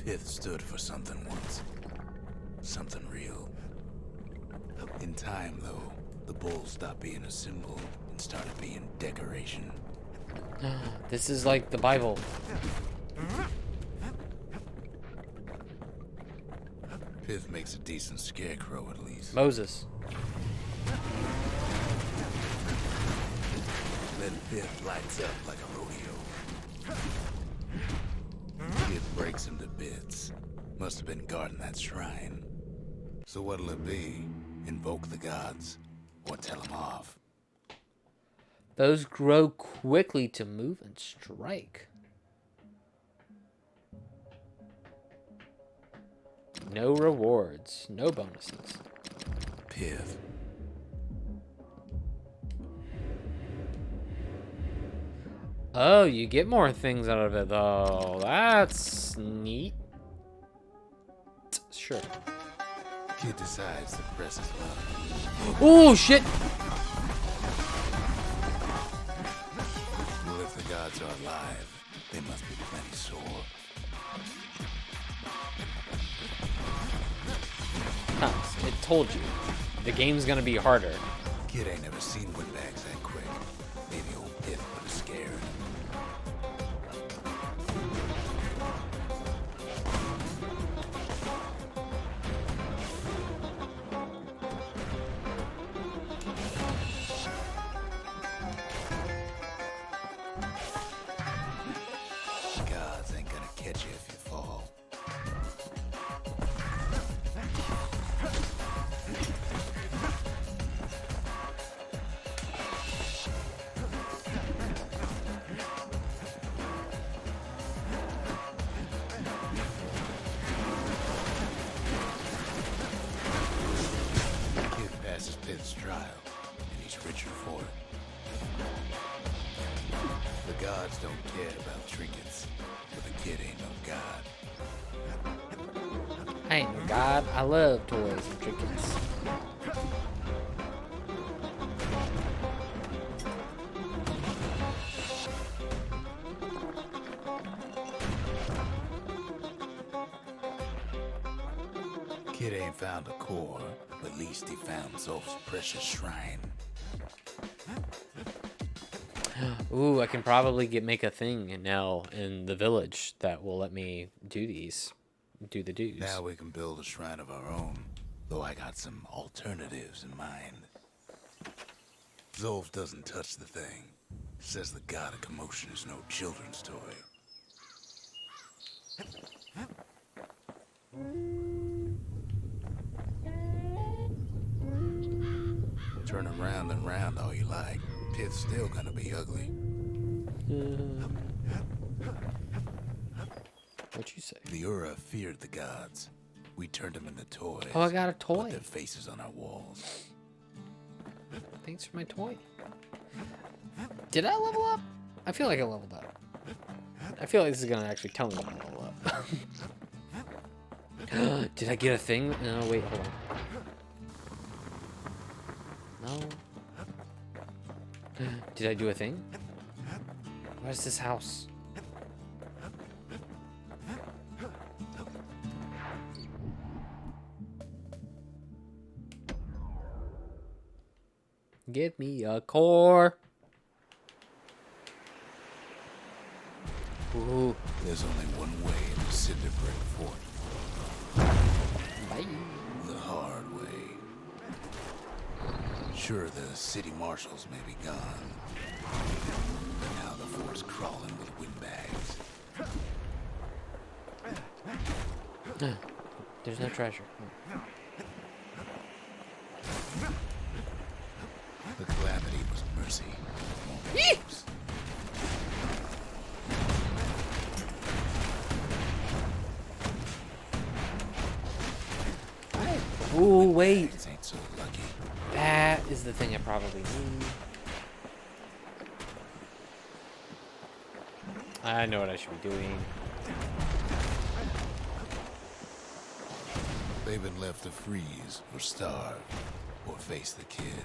Speaker 2: Pith stood for something once. Something real. In time, though, the bull stopped being a symbol and started being decoration.
Speaker 1: This is like the Bible.
Speaker 2: Pith makes a decent scarecrow, at least.
Speaker 1: Moses.
Speaker 2: Then Pith lights up like a rodeo. It breaks him to bits. Must have been guarding that shrine. So what'll it be? Invoke the gods? Or tell them off?
Speaker 1: Those grow quickly to move and strike. No rewards. No bonuses.
Speaker 2: Pith.
Speaker 1: Oh, you get more things out of it, though. That's neat. Sure.
Speaker 2: Kid decides to press his luck.
Speaker 1: Oh, shit!
Speaker 2: Well, if the gods are alive, they must be plenty sore.
Speaker 1: Huh, it told you. The game's gonna be harder.
Speaker 2: Kid ain't never seen windbags that quick. Maybe old Pith put a scare in him. Gods ain't gonna catch you if you fall. Kid passes Pith's trial, and he's richer for it. The gods don't care about trinkets, but the kid ain't no god.
Speaker 1: I ain't no god. I love toys and trinkets.
Speaker 2: Kid ain't found a core, but at least he found Zolf's precious shrine.
Speaker 1: Ooh, I can probably make a thing now in the village that will let me do the dues.
Speaker 2: Now we can build a shrine of our own, though I got some alternatives in mind. Zolf doesn't touch the thing. Says the god of commotion is no children's toy. Turn around and round all you like. Pith's still gonna be ugly.
Speaker 1: What'd you say?
Speaker 2: The Ura feared the gods. We turned them into toys.
Speaker 1: Oh, I got a
Speaker 2: Put
Speaker 1: toy.
Speaker 2: their faces on our walls.
Speaker 1: Thanks for my toy. Did I level up? I feel like I leveled up. I feel like this is gonna actually tell me when I level up. Did I get a thing? No, wait, hold on. No. Did I do a thing? Where's this house? Give me a core. Ooh.
Speaker 2: There's only one way in the Cinder Brick Fort.
Speaker 1: Bye.
Speaker 2: The hard way. Sure, the city marshals may be gone. But now the fort's crawling with windbags.
Speaker 1: There's no treasure.
Speaker 2: The calamity was mercy. Oops.
Speaker 1: Ooh, wait.
Speaker 2: Windbags ain't so lucky.
Speaker 1: That is the thing I probably need. I know what I should be doing.
Speaker 2: They've been left to freeze or starve or face the kid.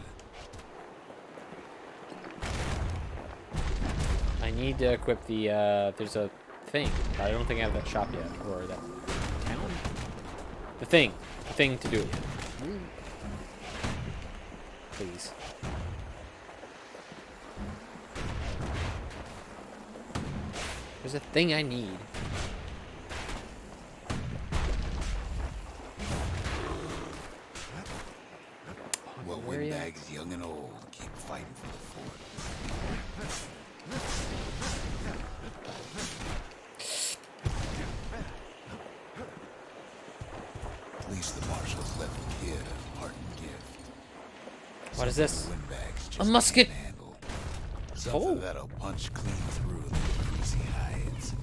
Speaker 1: I need to equip the, there's a thing. I don't think I have that shop yet. Or that town? The thing. The thing to do it. Please. There's a thing I need.
Speaker 2: Well,
Speaker 1: where are you at?
Speaker 2: Windbags, young and old, keep fighting for the fort. At least the marshals left the kid a parting gift.
Speaker 1: What is this?
Speaker 2: Something the Windbags just
Speaker 1: A musket!
Speaker 2: can't handle. Something
Speaker 1: Oh.
Speaker 2: that'll punch clean through the greasy hides.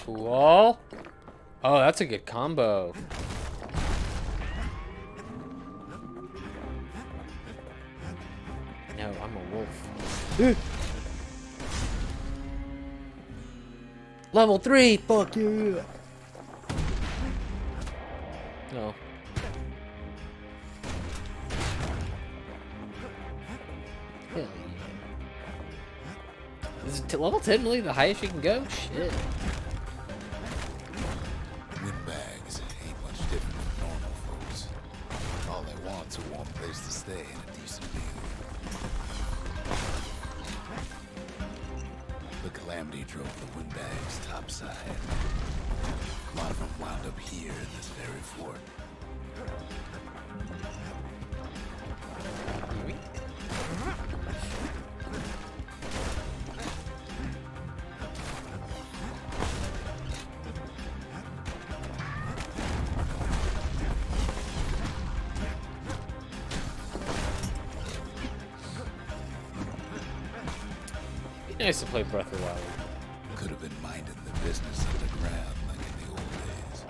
Speaker 1: Cool. Oh, that's a good combo. No, I'm a wolf. Level 3, fuck you. No. Hell yeah. Is level 10 really the highest you can go? Shit.
Speaker 2: Windbags ain't much different from normal folks. All they want's a warm place to stay and a decent view. The calamity drove the Windbags topside. A lot of them wound up here in this very fort.
Speaker 1: Be nice to play Breath of the Wild.
Speaker 2: Could have been minding the business underground like in the old days.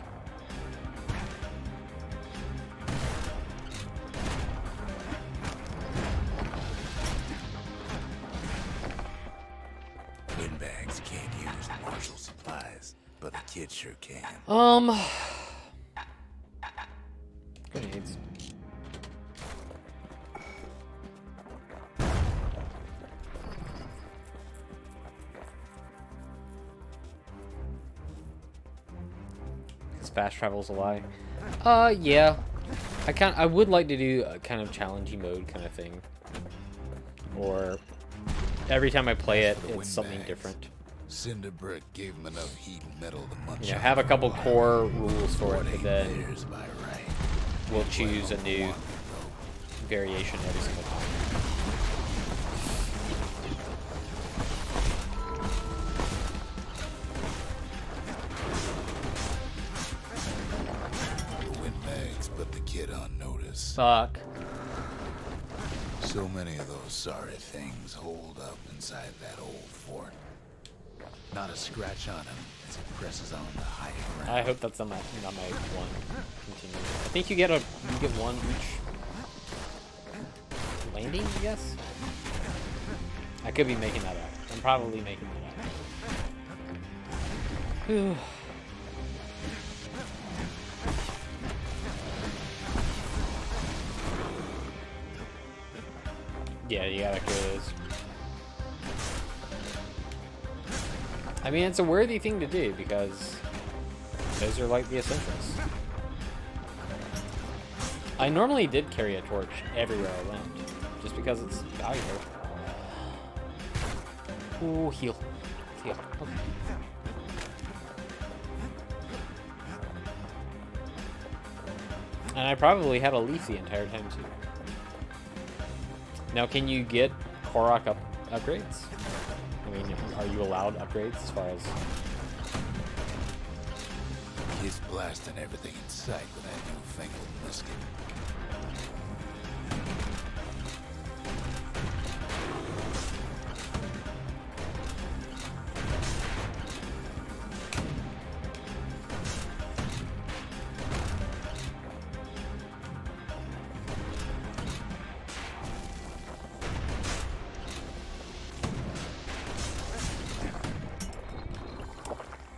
Speaker 2: Windbags can't use martial supplies, but the kid sure can.
Speaker 1: Grenades. Because fast travel's a lie. Yeah. I would like to do a kind of challenging mode kind of thing. Or every time I play it, it's something
Speaker 2: Windbags.
Speaker 1: different.
Speaker 2: Cinder Brick gave him enough heat and metal to munch
Speaker 1: You know,
Speaker 2: on
Speaker 1: have a
Speaker 2: for
Speaker 1: couple
Speaker 2: while.
Speaker 1: core rules for it,
Speaker 2: Fort
Speaker 1: but
Speaker 2: ain't
Speaker 1: then
Speaker 2: theirs by right.
Speaker 1: we'll choose a
Speaker 2: Well,
Speaker 1: new
Speaker 2: one,
Speaker 1: variation every single time.
Speaker 2: the Windbags put the kid on notice.
Speaker 1: Fuck.
Speaker 2: So many of those sorry things holed up inside that old fort. Not a scratch on him as he presses on the high ground.
Speaker 1: I hope that's not my one. Continue. I think you get one each landing, I guess? I could be making that up. I'm probably making that up. Whew. Yeah, you gotta kill this. I mean, it's a worthy thing to do because those are like the essentials. I normally did carry a torch everywhere I went, just because it's valuable. Ooh, heal. Heal. Okay. And I probably had a leaf the entire time too. Now, can you get Korok upgrades? I mean, are you allowed upgrades as far as...
Speaker 2: Kid's blasting everything in sight with that newfangled musket.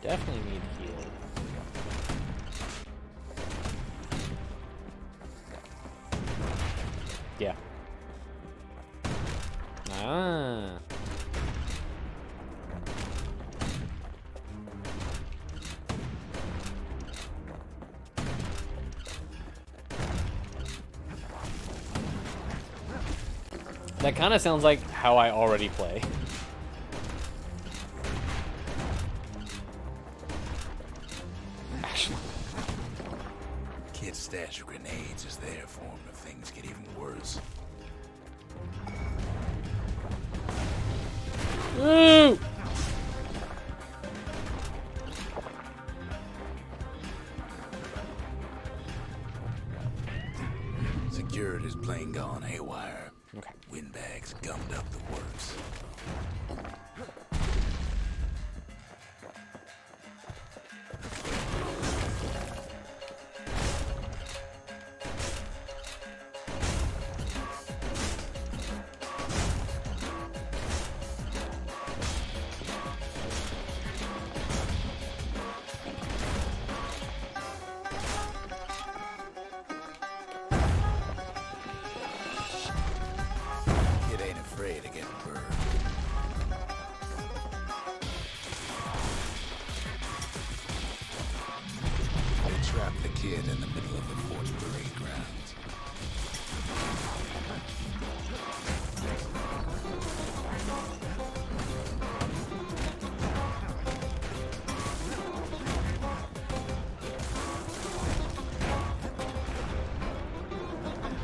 Speaker 1: Definitely need heal. Yeah. Ah. That kind of sounds like how I already play. Actually.
Speaker 2: Kid's stash of grenades is there for him if things get even worse.
Speaker 1: Ooh!
Speaker 2: Security's plane gone haywire.
Speaker 1: Okay.
Speaker 2: Windbags gummed up the works. Kid ain't afraid of getting burned. They trapped the kid in the middle of the fort's parade grounds.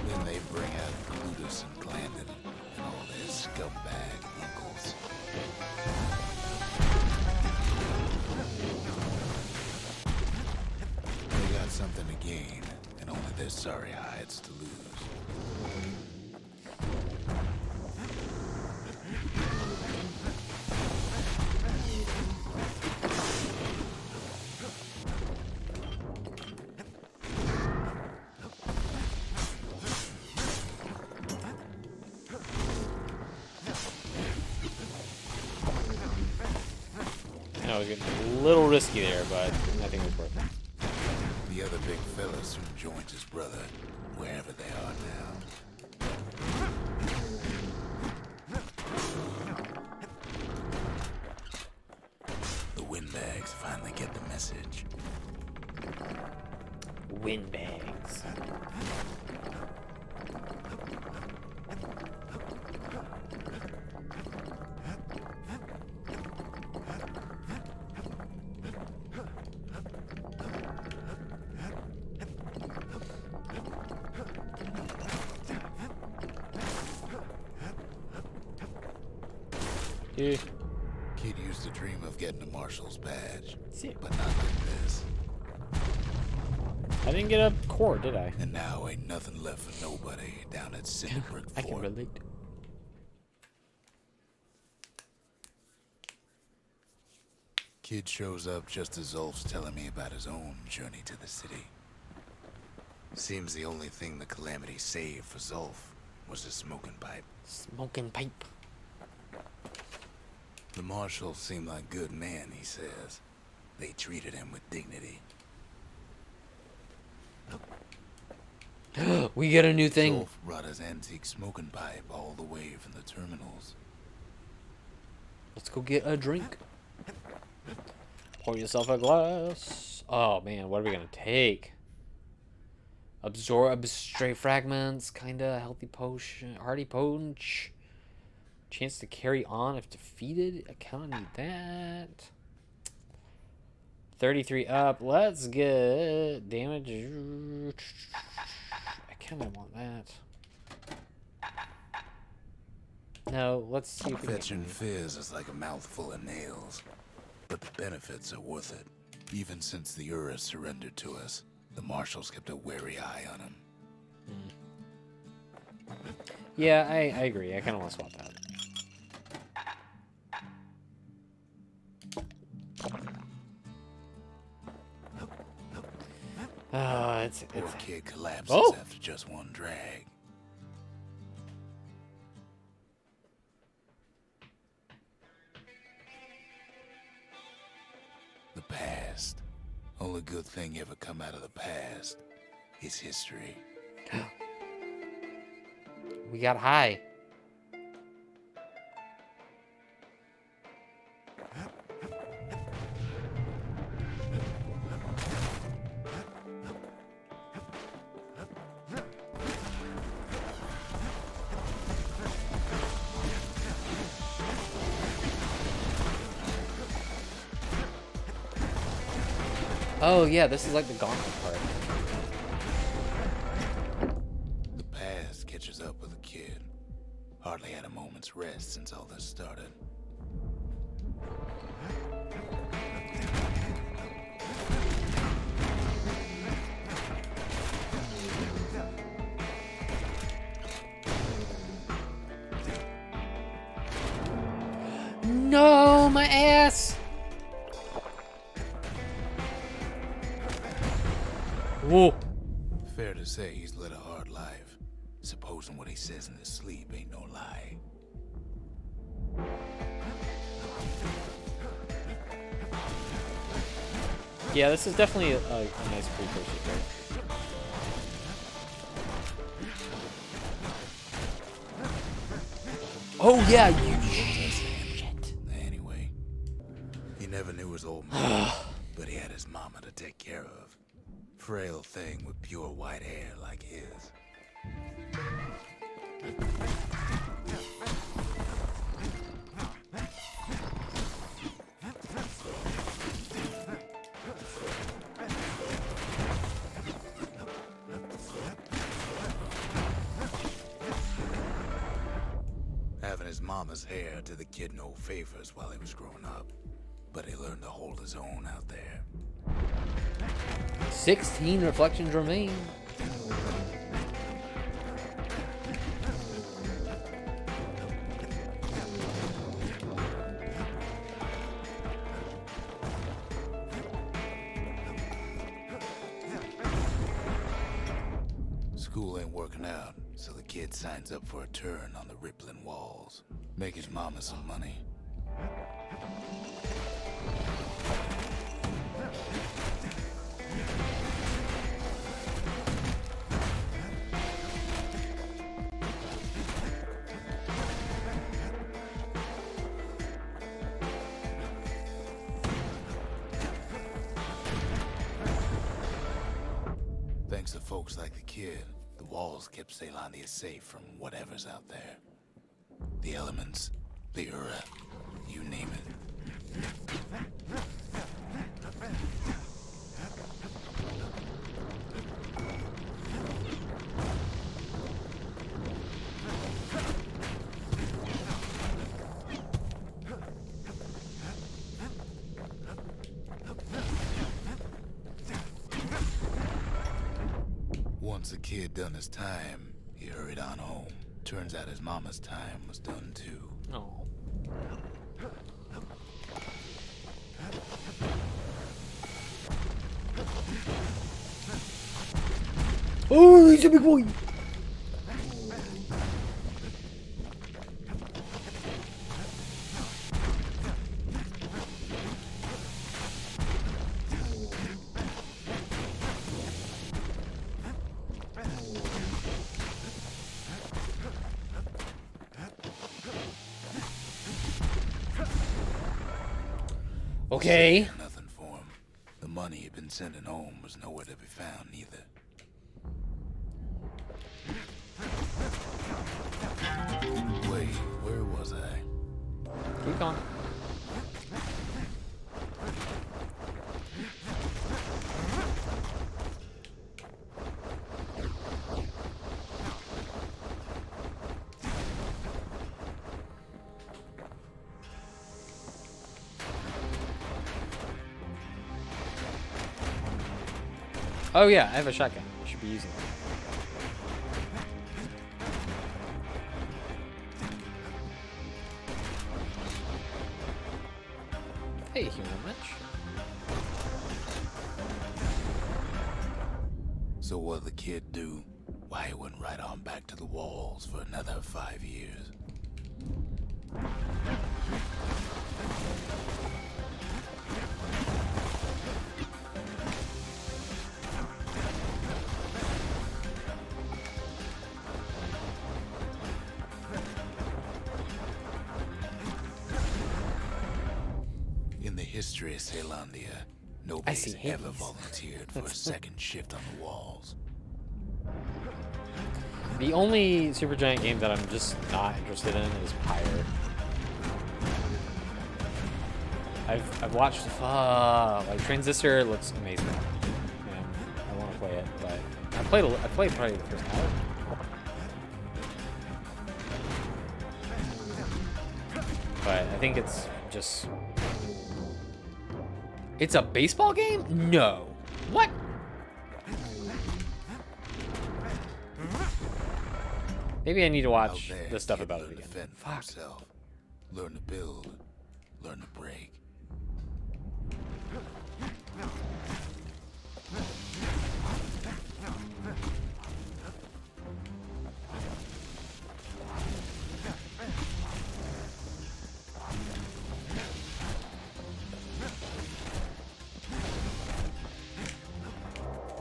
Speaker 2: Then they bring out Clutus and Glandon and all their scumbag uncles. They got something to gain, and only their sorry hides to lose.
Speaker 1: I know it was getting a little risky there, but I think it was worth it.
Speaker 2: The other big fella soon joins his brother, wherever they are now. The windbags finally get the message.
Speaker 1: Windbags. Dude.
Speaker 2: Kid used to dream of getting a marshal's badge,
Speaker 1: Sick.
Speaker 2: but not like this.
Speaker 1: I didn't get a core, did I?
Speaker 2: And now ain't nothing left for nobody down at City Brick
Speaker 1: I can
Speaker 2: Fort.
Speaker 1: relate.
Speaker 2: Kid shows up just as Zulf's telling me about his own journey to the city. Seems the only thing the Calamity saved for Zulf was a smoking pipe.
Speaker 1: Smoking pipe.
Speaker 2: The marshal seemed like good man, he says. They treated him with dignity.
Speaker 1: We get a new thing.
Speaker 2: Zulf brought his antique smoking pipe all the way from the terminals.
Speaker 1: Let's go get a drink. Pour yourself a glass. Oh man, what are we gonna take? Absorb stray fragments, kinda healthy potion, hardy punch. Chance to carry on if defeated. I kinda need that. 33 up. Let's get damage. I kinda want that. No, let's see if we
Speaker 2: Fetching
Speaker 1: can.
Speaker 2: fizz is like a mouthful of nails, but the benefits are worth it. Even since the Urus surrendered to us, the marshals kept a wary eye on him.
Speaker 1: Yeah, I agree. I kinda want to swap that. It's
Speaker 2: Poor kid collapses
Speaker 1: Oh!
Speaker 2: after just one drag. The past. Only good thing ever come out of the past is history.
Speaker 1: We got high. Oh yeah, this is like the gauntlet part.
Speaker 2: The past catches up with the kid. Hardly had a moment's rest since all this started.
Speaker 1: No, my ass! Whoa.
Speaker 2: Fair to say he's led a hard life. Supposing what he says in his sleep ain't no lie.
Speaker 1: Yeah, this is definitely a nice precursor here. Oh yeah, you shit.
Speaker 2: Anyway, he never knew his old man, but he had his mama to take care of. Frail thing with pure white hair like his. Having his mama's hair did the kid no favors while he was growing up, but he learned to hold his own out there.
Speaker 1: 16 reflections remain.
Speaker 2: School ain't working out, so the kid signs up for a turn on the rippling walls. Make his mama some money. Thanks to folks like the kid, the walls kept Ceylondia safe from whatever's out there. The elements, the Ura, you name it. Once the kid done his time, he hurried on home. Turns out his mama's time was done too.
Speaker 1: Oh. Oh, he's a big boy. Okay.
Speaker 2: Nothing for him. The money he'd been sending home was nowhere to be found either. Wait, where was I?
Speaker 1: Keep going. Oh yeah, I have a shotgun. I should be using it. Hey, human witch.
Speaker 2: So what'd the kid do? Why, he went right on back to the walls for another 5 years. history of Caelandia,
Speaker 1: I
Speaker 2: nobody's
Speaker 1: see
Speaker 2: ever
Speaker 1: Hades.
Speaker 2: volunteered for a second shift on the walls.
Speaker 1: The only Supergiant game that I'm just not interested in is Pyre. I've watched like Transistor looks amazing, and I want to play it, but I played probably the first hour. But I think it's just it's a baseball game? No. What? Maybe I need to watch
Speaker 2: Out there,
Speaker 1: the stuff
Speaker 2: kid
Speaker 1: about it
Speaker 2: learn to
Speaker 1: again.
Speaker 2: fend for
Speaker 1: Fuck.
Speaker 2: himself, learn to build, learn to break.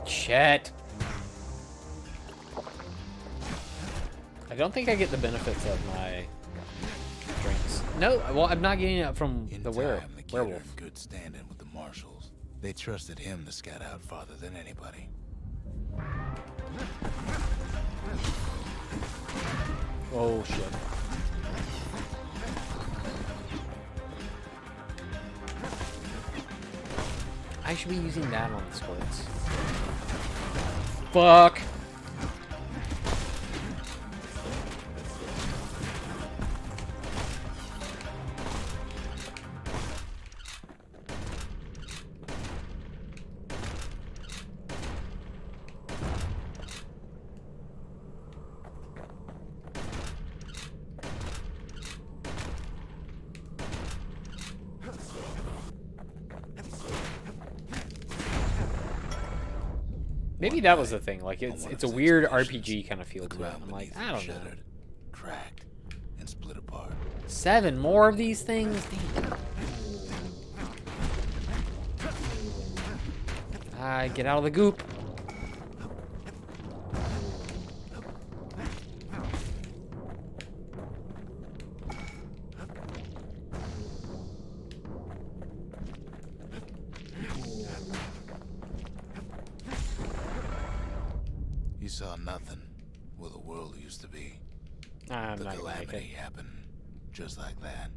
Speaker 1: Shit. I don't think I get the benefits of my drinks. No, well, I'm not getting it from
Speaker 2: In
Speaker 1: the
Speaker 2: time, the kid
Speaker 1: werewolf.
Speaker 2: earned good standing with the marshals. They trusted him to scout out farther than anybody.
Speaker 1: Oh shit. I should be using that on the squirts. Fuck. Maybe that was the thing. Like it's a weird RPG kind of feel to it. I'm like, I don't know.
Speaker 2: Cracked and split apart.
Speaker 1: 7 more of these things. Get out of the goop.
Speaker 2: You saw nothing where the world used to be.
Speaker 1: I'm
Speaker 2: The
Speaker 1: not gonna like it.
Speaker 2: calamity happened just like that.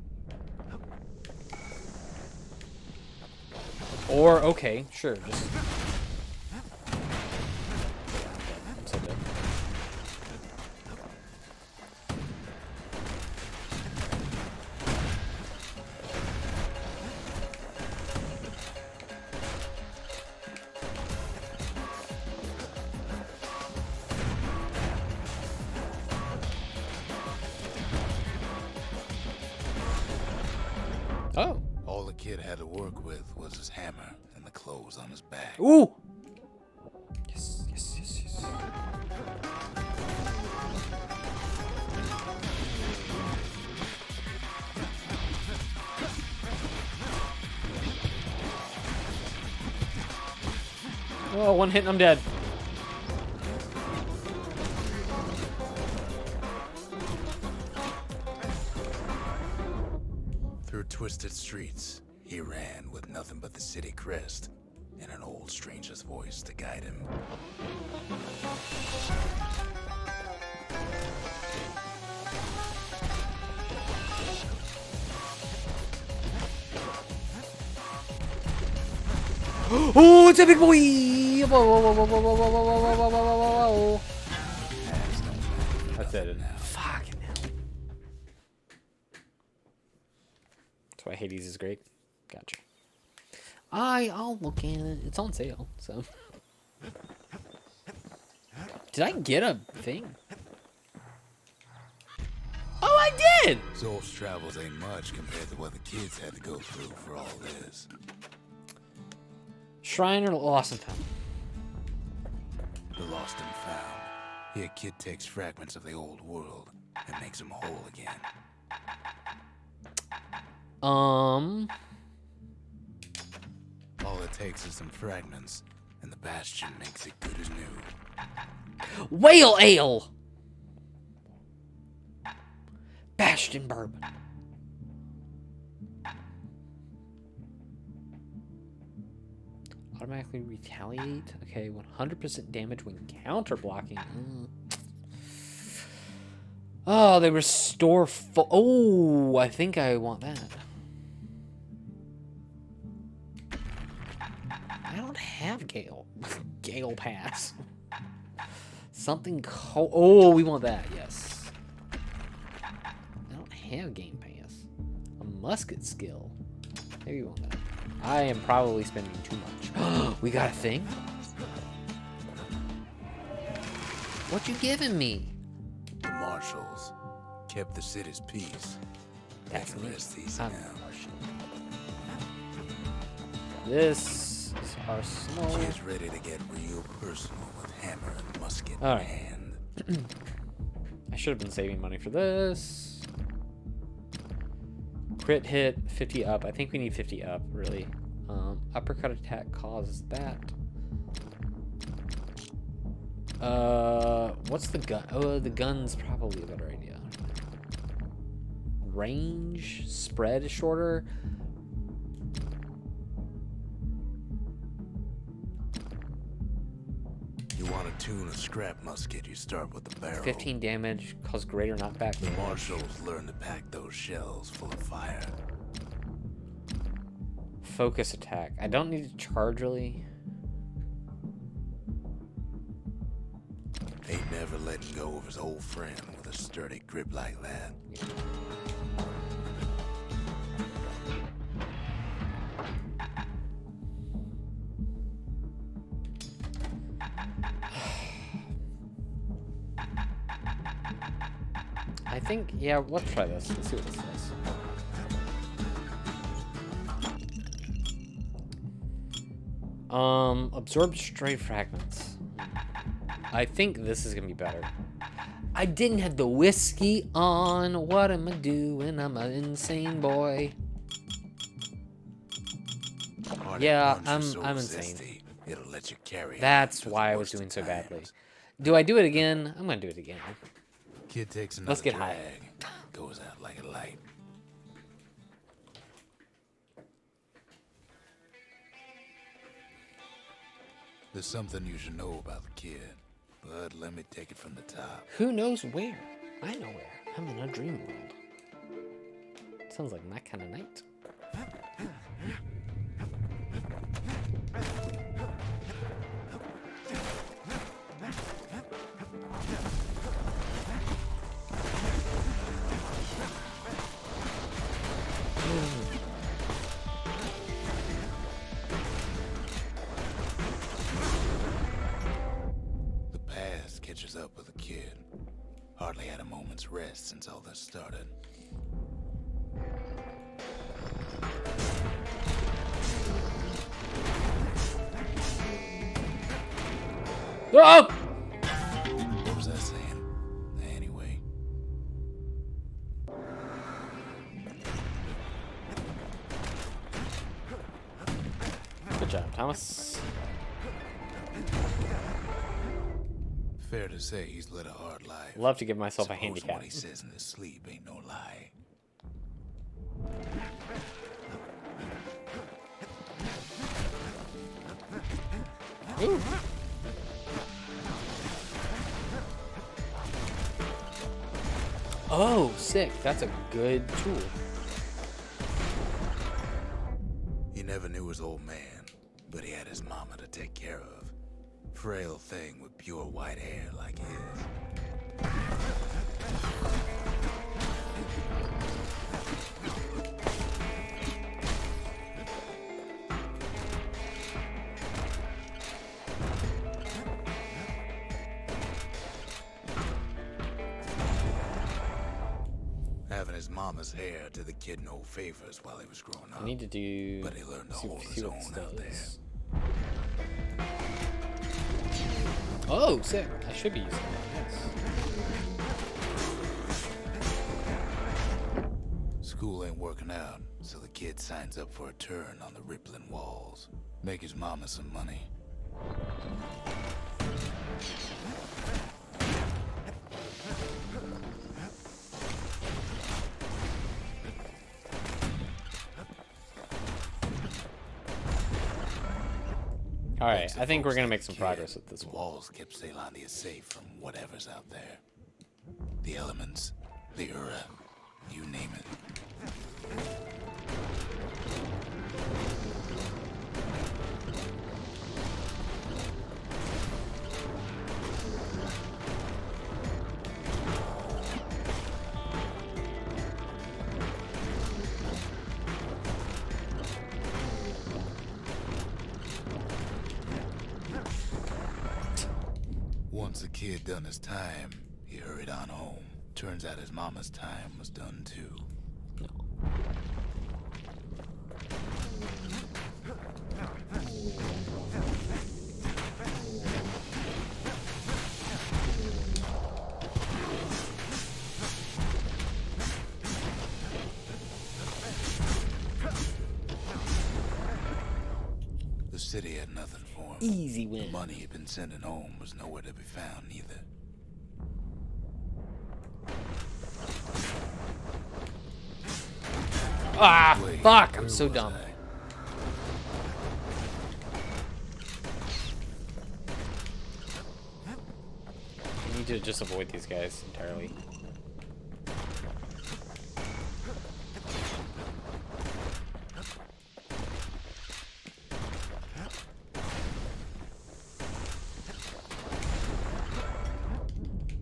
Speaker 1: Or okay, sure, just. I'm so dead. Oh.
Speaker 2: All the kid had to work with was his hammer and the clothes on his back.
Speaker 1: Ooh. Yes, yes, yes, yes. Oh, one hit and I'm dead.
Speaker 2: Through twisted streets, he ran with nothing but the city crest and an old stranger's voice to guide him.
Speaker 1: Oh, it's a big boy! Whoa, whoa, whoa, whoa, whoa, whoa, whoa, whoa, whoa, whoa, whoa, whoa, whoa. That's it. Fucking hell. That's why Hades is great. Gotcha. I'll look at it. It's on sale, so. Did I get a thing? Oh, I did!
Speaker 2: Zolf's travels ain't much compared to what the kids had to go through for all this.
Speaker 1: Shrine or Lost and Found?
Speaker 2: The lost and found. Here, kid takes fragments of the old world and makes them whole again.
Speaker 1: Um.
Speaker 2: All it takes is some fragments, and the Bastion makes it good as new.
Speaker 1: Whale ale! Bastion bourbon. Automatically retaliate. Okay, 100% damage when counter blocking. Oh, they restore full. Oh, I think I want that. I don't have Gale. Gale Pass. Something. Oh, we want that. Yes. I don't have Game Pass. A musket skill. Maybe we want that. I am probably spending too much. We got a thing? What you giving me?
Speaker 2: The marshals kept the city's peace.
Speaker 1: That's me.
Speaker 2: Rest easy
Speaker 1: I'm
Speaker 2: now.
Speaker 1: the Martian. This is Arsenal.
Speaker 2: She's ready to get real personal with hammer and musket
Speaker 1: All
Speaker 2: in
Speaker 1: right.
Speaker 2: hand.
Speaker 1: I should have been saving money for this. Crit hit, 50 up. I think we need 50 up, really. Uppercut attack causes that. What's the gun? Oh, the gun's probably a better idea. Range, spread is shorter.
Speaker 2: You want to tune a scrap musket, you start with the barrel.
Speaker 1: 15 damage, cause greater knockback.
Speaker 2: The marshals learn to pack those shells full of fire.
Speaker 1: Focus attack. I don't need to charge, really.
Speaker 2: Ain't never letting go of his old friend with a sturdy grip like that.
Speaker 1: I think, yeah, let's try this. Let's see what this does. Absorb stray fragments. I think this is gonna be better. I didn't have the whiskey on. What am I doing? I'm an insane boy.
Speaker 2: Hard
Speaker 1: Yeah,
Speaker 2: punch is so
Speaker 1: I'm insane.
Speaker 2: zesty, it'll let you carry
Speaker 1: That's
Speaker 2: on through
Speaker 1: why
Speaker 2: the
Speaker 1: I was
Speaker 2: worst
Speaker 1: doing
Speaker 2: of
Speaker 1: so badly.
Speaker 2: times.
Speaker 1: Do I do it again? I'm gonna do it again.
Speaker 2: Kid takes another
Speaker 1: Let's get high.
Speaker 2: drag, goes out like a light. There's something you should know about the kid, but let me take it from the top.
Speaker 1: Who knows where? I know where. I'm in a dream world. Sounds like my kind of night.
Speaker 2: The past catches up with the kid. Hardly had a moment's rest since all this started.
Speaker 1: Oh!
Speaker 2: What was I saying? Anyway.
Speaker 1: Good job, Thomas.
Speaker 2: Fair to say he's led a hard life.
Speaker 1: Love to give myself a
Speaker 2: Suppose
Speaker 1: handicap.
Speaker 2: What he says in his sleep ain't no lie.
Speaker 1: Ooh. Oh, sick. That's a good tool.
Speaker 2: He never knew his old man, but he had his mama to take care of. Frail thing with pure white hair like his. Having his mama's hair did the kid no favors while he was growing up.
Speaker 1: I need to do.
Speaker 2: But he learned to
Speaker 1: see-
Speaker 2: hold
Speaker 1: see
Speaker 2: his
Speaker 1: what
Speaker 2: own
Speaker 1: this
Speaker 2: out there.
Speaker 1: does. Oh, sick. I should be using that. Yes.
Speaker 2: School ain't working out, so the kid signs up for a turn on the rippling walls. Make his mama some money.
Speaker 1: Alright, I think we're gonna make some
Speaker 2: Kid,
Speaker 1: progress with this
Speaker 2: the
Speaker 1: one.
Speaker 2: walls kept Ceylondia safe from whatever's out there. The elements, the Ura, you name it. Once the kid done his time, he hurried on home. Turns out his mama's time was done too. The city had nothing for him.
Speaker 1: Easy
Speaker 2: The
Speaker 1: win.
Speaker 2: money he'd been sending home was nowhere to be found either.
Speaker 1: Ah,
Speaker 2: Wait,
Speaker 1: fuck! I'm
Speaker 2: where
Speaker 1: so
Speaker 2: was
Speaker 1: dumb.
Speaker 2: I?
Speaker 1: I need to just avoid these guys entirely.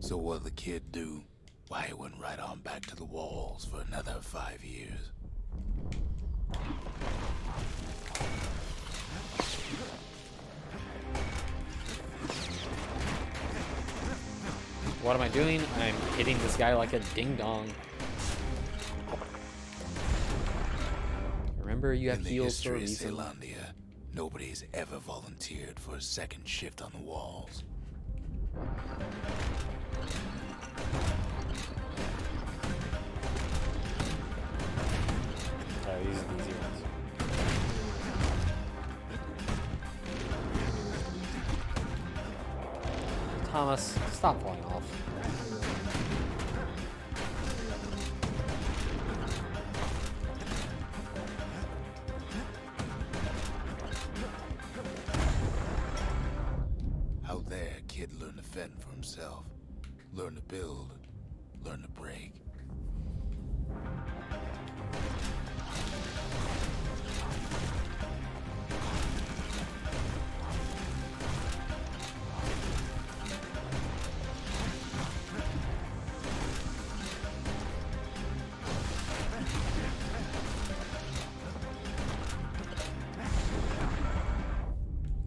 Speaker 2: So what'd the kid do? Why, he went right on back to the walls for another 5 years.
Speaker 1: What am I doing? I'm hitting this guy like a ding-dong. Remember, you have
Speaker 2: In the
Speaker 1: heals for a
Speaker 2: history of
Speaker 1: reason.
Speaker 2: Ceylondia, nobody's ever volunteered for a second shift on the walls.
Speaker 1: Oh, these are the easy ones. Thomas, stop falling off.
Speaker 2: Out there, kid learned to fend for himself. Learn to build. Learn to break.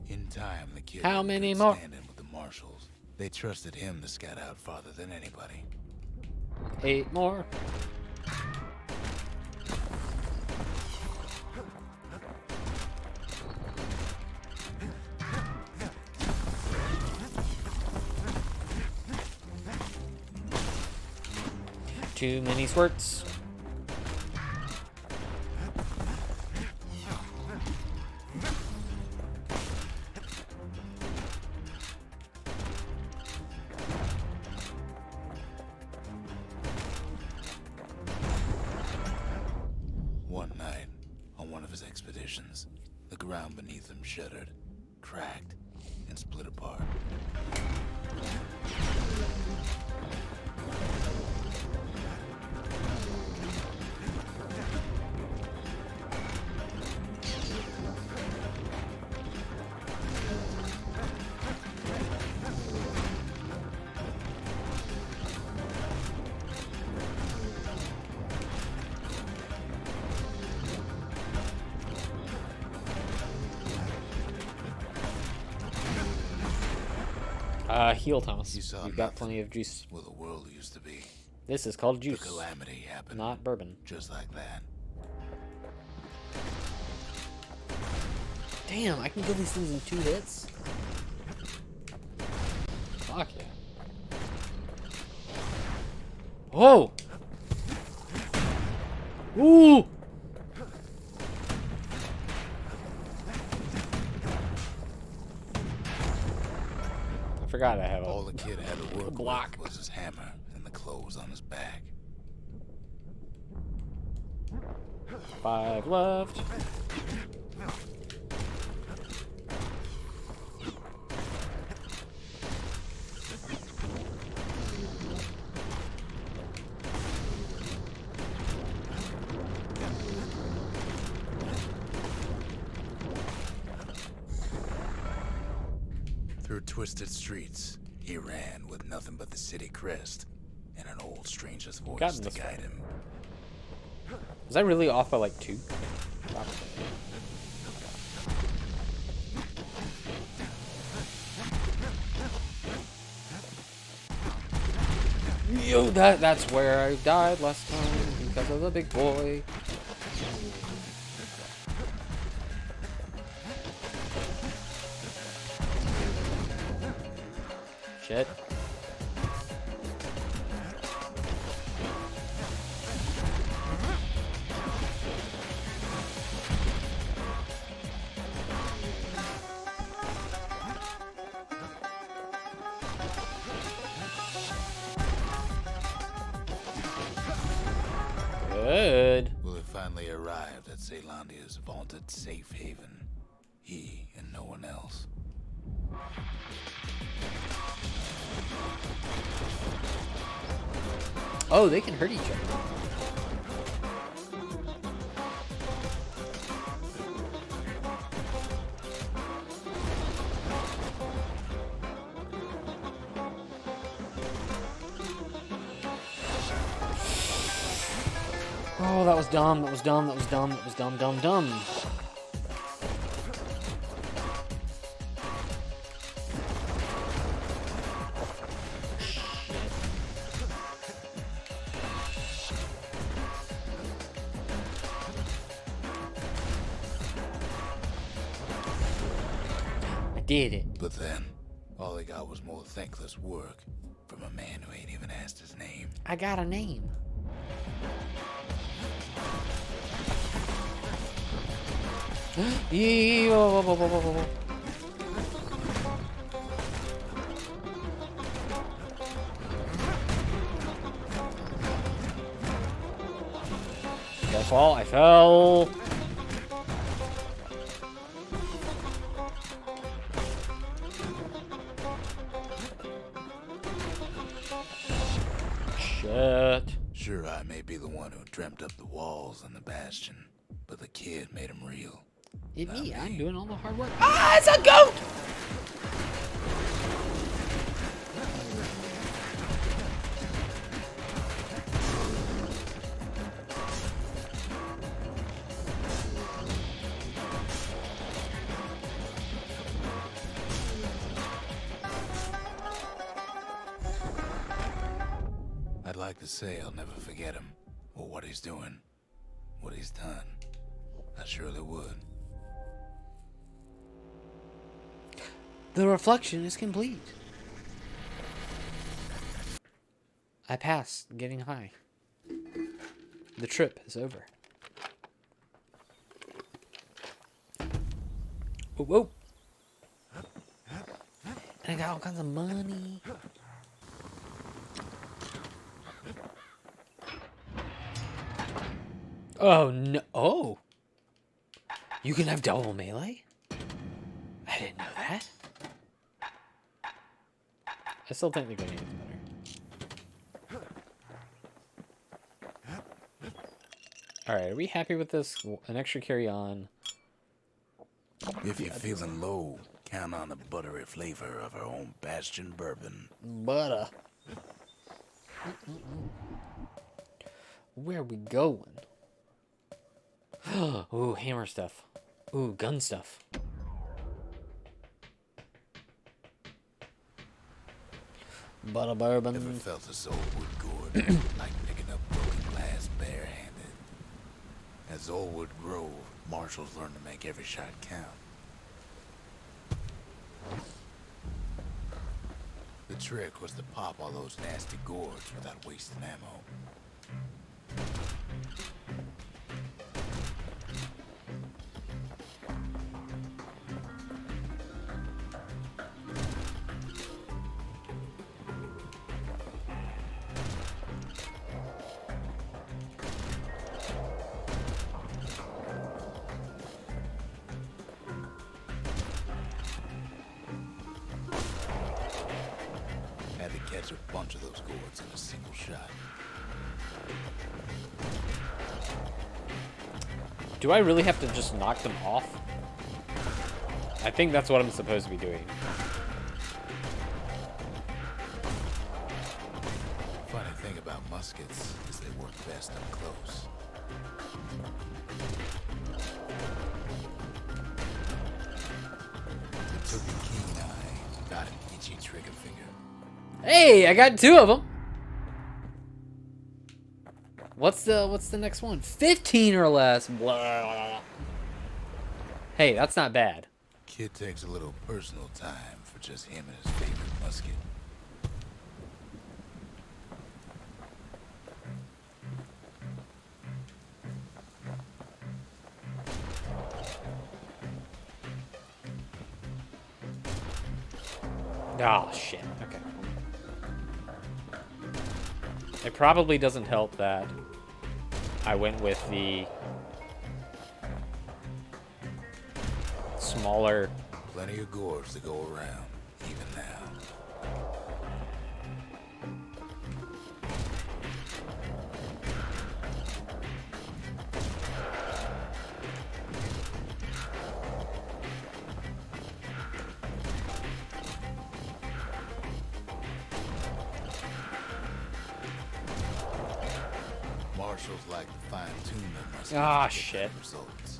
Speaker 2: In time, the kid
Speaker 1: How
Speaker 2: had
Speaker 1: many
Speaker 2: good
Speaker 1: more?
Speaker 2: standing with the marshals. They trusted him to scout out farther than anybody.
Speaker 1: 8 more. Too many squirts.
Speaker 2: One night, on one of his expeditions, the ground beneath him shuddered, cracked, and split apart.
Speaker 1: Heal, Thomas.
Speaker 2: You saw
Speaker 1: You've got
Speaker 2: nothing.
Speaker 1: plenty of juice.
Speaker 2: Where the world used to be.
Speaker 1: This is called
Speaker 2: The
Speaker 1: juice,
Speaker 2: calamity happened.
Speaker 1: not bourbon.
Speaker 2: Just like that.
Speaker 1: Damn, I can kill these things in 2 hits? Fuck yeah. Whoa! Ooh! I forgot I have
Speaker 2: All
Speaker 1: a
Speaker 2: the kid had to work
Speaker 1: block.
Speaker 2: with was his hammer and the clothes on his back.
Speaker 1: 5 left.
Speaker 2: twisted streets, he ran with nothing but the city crest and an old stranger's voice
Speaker 1: Gotten
Speaker 2: to
Speaker 1: this far.
Speaker 2: guide him.
Speaker 1: Was I really off by like 2? Probably. Yo, that's where I died last time because of the big boy. Shit. Good.
Speaker 2: Will have finally arrived at Zealandia's vaunted safe haven. He and no one else.
Speaker 1: Oh, they can hurt each other. Oh, that was dumb. That was dumb. That was dumb. That was dumb, dumb, dumb. I did it.
Speaker 2: But then, all they got was more thankless work from a man who ain't even asked his name.
Speaker 1: I got a name. Yeah, whoa, whoa, whoa, whoa, whoa, whoa. Careful, I fell. Shit.
Speaker 2: Sure, I may be the one who dreamt up the walls and the Bastion, but the kid made them real.
Speaker 1: It me,
Speaker 2: Not
Speaker 1: I'm
Speaker 2: me.
Speaker 1: doing all the hard work. Ah, it's a goat!
Speaker 2: I'd like to say I'll never forget him, or what he's doing, what he's done. I surely would.
Speaker 1: The reflection is complete. I passed getting high. The trip is over. Whoa, whoa. And I got all kinds of money. Oh no! Oh, you can have double melee. I didn't know that. I still think the grenade is better. All right, are we happy with this? An extra carry on.
Speaker 2: If you're feeling low, count on the buttery flavor of our own Bastion bourbon.
Speaker 1: Butter. Where are we going? Ooh, hammer stuff. Ooh, gun stuff. Butter bourbon.
Speaker 2: Ever felt a soul would gourd, like picking up broken glass barehanded? At Zolwood Grove, marshals learned to make every shot count. The trick was to pop all those nasty gourds without wasting ammo. Had to catch a bunch of those gourds in a single shot.
Speaker 1: Do I really have to just knock them off? I think that's what I'm supposed to be doing.
Speaker 2: muskets as they work best up close. It took a keen eye, got an itchy trigger finger.
Speaker 1: Hey, I got 2 of them. What's the next one? 15 or less. Blah. Hey, that's not bad.
Speaker 2: Kid takes a little personal time for just him and his favorite musket.
Speaker 1: Oh, shit. Okay. It probably doesn't help that I went with the smaller.
Speaker 2: Plenty of gourds to go around, even now. Marshals like to fine-tune their muskets
Speaker 1: Ah,
Speaker 2: to get
Speaker 1: shit.
Speaker 2: better results.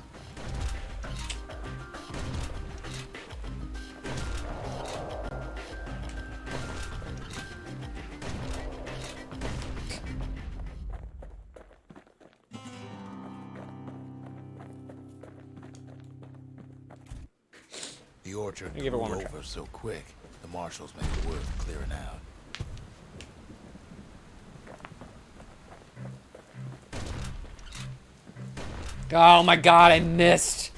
Speaker 2: The orchard
Speaker 1: Give it
Speaker 2: grew
Speaker 1: one more
Speaker 2: over
Speaker 1: try.
Speaker 2: so quick, the marshals made it worth clearing out.
Speaker 1: Oh my god, I missed.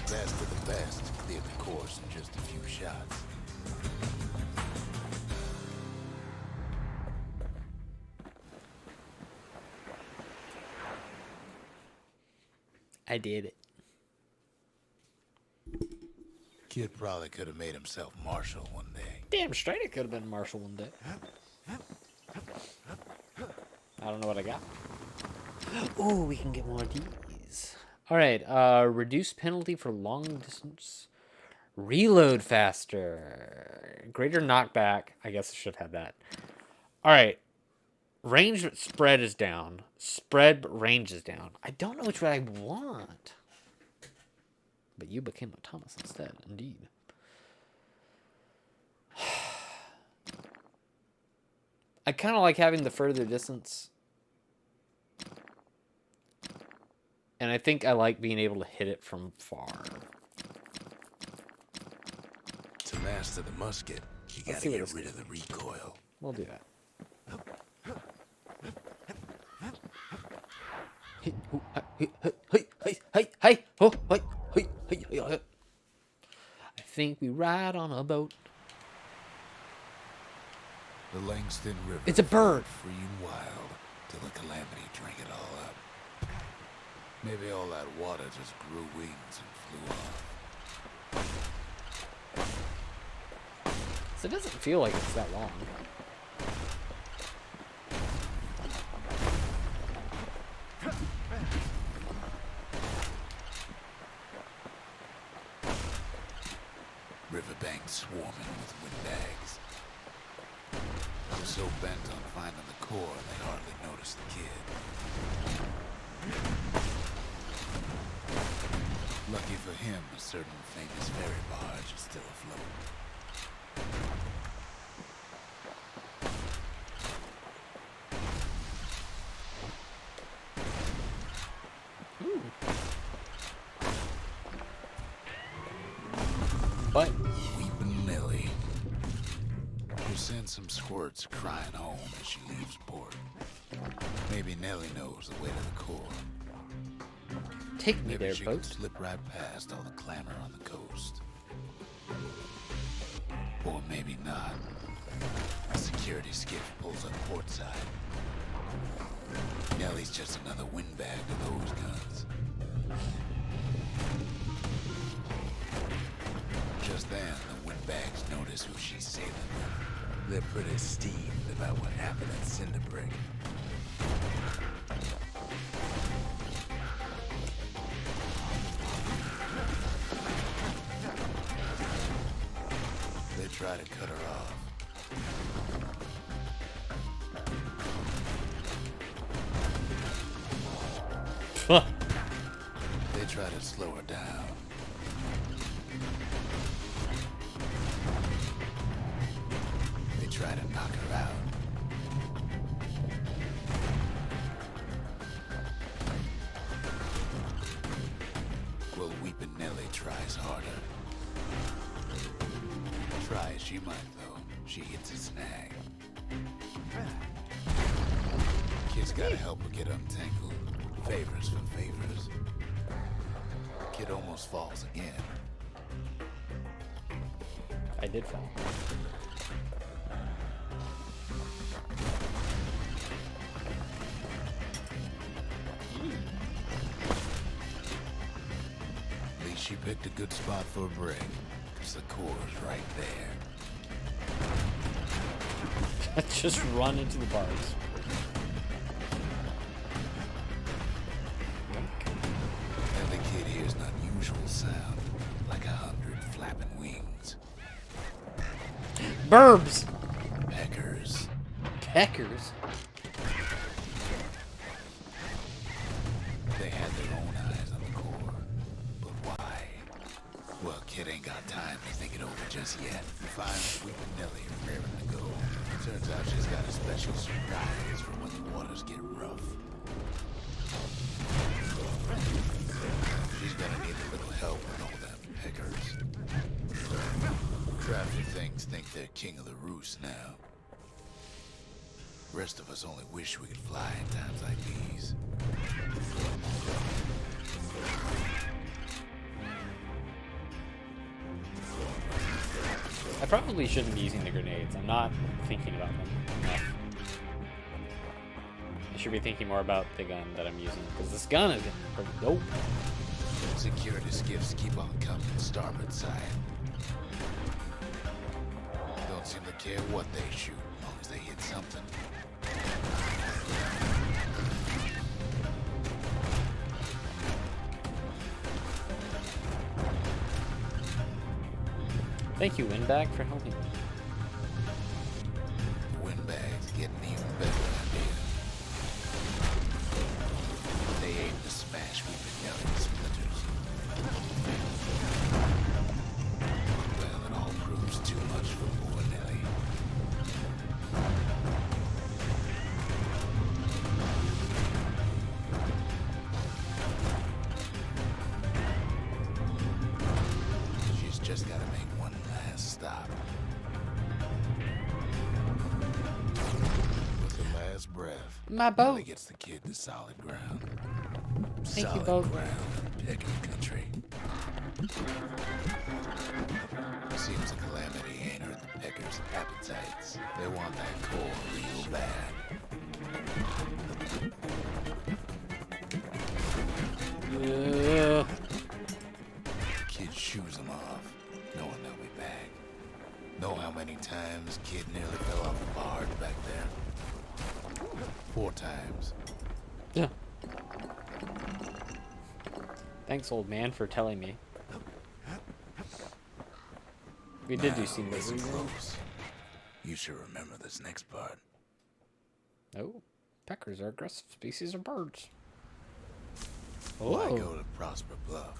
Speaker 2: Best of the best cleared the course in just a few shots.
Speaker 1: I did it.
Speaker 2: Kid probably could have made himself marshal one day.
Speaker 1: Damn straight it could have been Marshall one day. I don't know what I got. Oh, we can get more of these. Alright, reduce penalty for long distance. Reload faster. Greater knockback. I guess I should have that. Alright. Range but spread is down. Spread but range is down. I don't know which one I want. But you became a Thomas instead, indeed. I kind of like having the further distance. And I think I like being able to hit it from far.
Speaker 2: To master the musket, you
Speaker 1: Let's
Speaker 2: gotta
Speaker 1: see what
Speaker 2: get
Speaker 1: this
Speaker 2: rid of the recoil.
Speaker 1: We'll do that. Hey, oh, hey, hey, hey, hey, hey, hey, oh, hey, hey, hey, hey, hey. I think we ride on a boat.
Speaker 2: The Langston River.
Speaker 1: It's a bird.
Speaker 2: flowed free and wild till the calamity drank it all up. Maybe all that water just grew wings and flew off.
Speaker 1: So it doesn't feel like it's that long.
Speaker 2: Riverbank swarming with windbags. They're so bent on finding the core, they hardly notice the kid. Lucky for him, a certain famous ferry barge is still afloat.
Speaker 1: But
Speaker 2: Weeping Nellie. Who sends some squirts crying home as she leaves port. Maybe Nellie knows the way to the core.
Speaker 1: take me
Speaker 2: Maybe
Speaker 1: there,
Speaker 2: she can
Speaker 1: boat.
Speaker 2: slip right past all the clamor on the coast. Or maybe not. A security skiff pulls up port side. Nellie's just another windbag to those guns. Just then, the windbags notice who she's sailing with. They're pretty steamed about what happened at Cinderbrick. They try to cut her off. They try to slow her down. They try to knock her out. Well, Weepin' Nellie tries harder. Try as she might, though, she hits a snag. Kid's gotta help her get untangled. Favors for favors. Kid almost falls again.
Speaker 1: I did fall.
Speaker 2: At least she picked a good spot for a break, because the core's right there.
Speaker 1: Just run into the bars.
Speaker 2: And the kid hears an unusual sound, like 100 flapping wings.
Speaker 1: Burbs!
Speaker 2: Peckers.
Speaker 1: Peckers?
Speaker 2: They had their own eyes on the core. But why? Well, kid ain't got time to think it over just yet. Finds Weepin' Nellie raring to go. Turns out she's got a special surprise for when the waters get rough. She's gonna need a little help with all them peckers. Crafty things think they're king of the roost now. Rest of us only wish we could fly in times like these.
Speaker 1: I probably shouldn't be using the grenades. I'm not thinking about them enough. I should be thinking more about the gun that I'm using, because this gun is pretty dope.
Speaker 2: Security skiffs keep on coming starboard side. Don't seem to care what they shoot, as long as they hit something.
Speaker 1: Thank you, Windbag, for helping me.
Speaker 2: Windbags getting even better than me. They aim to smash Weepin' Nellie to splinters. Well, it all proves too much for poor Nellie. She's just gotta make one last stop. With the last breath,
Speaker 1: My boat.
Speaker 2: Nellie gets the kid to solid ground.
Speaker 1: Thank you,
Speaker 2: Solid
Speaker 1: boat.
Speaker 2: ground in Pekin country. Seems a calamity ain't hurt the Peckers' appetites. They want that core real bad.
Speaker 1: Yeah.
Speaker 2: Kid shoos them off, knowing they'll be back. Know how many times kid nearly fell off the barge back there? 4 times.
Speaker 1: Yeah. Thanks, old man, for telling me. We did do scene
Speaker 2: Listen
Speaker 1: movie.
Speaker 2: close. You should remember this next part.
Speaker 1: Oh, peckers are aggressive species of birds.
Speaker 2: Why
Speaker 1: Oh,
Speaker 2: go to Prosper Bluff?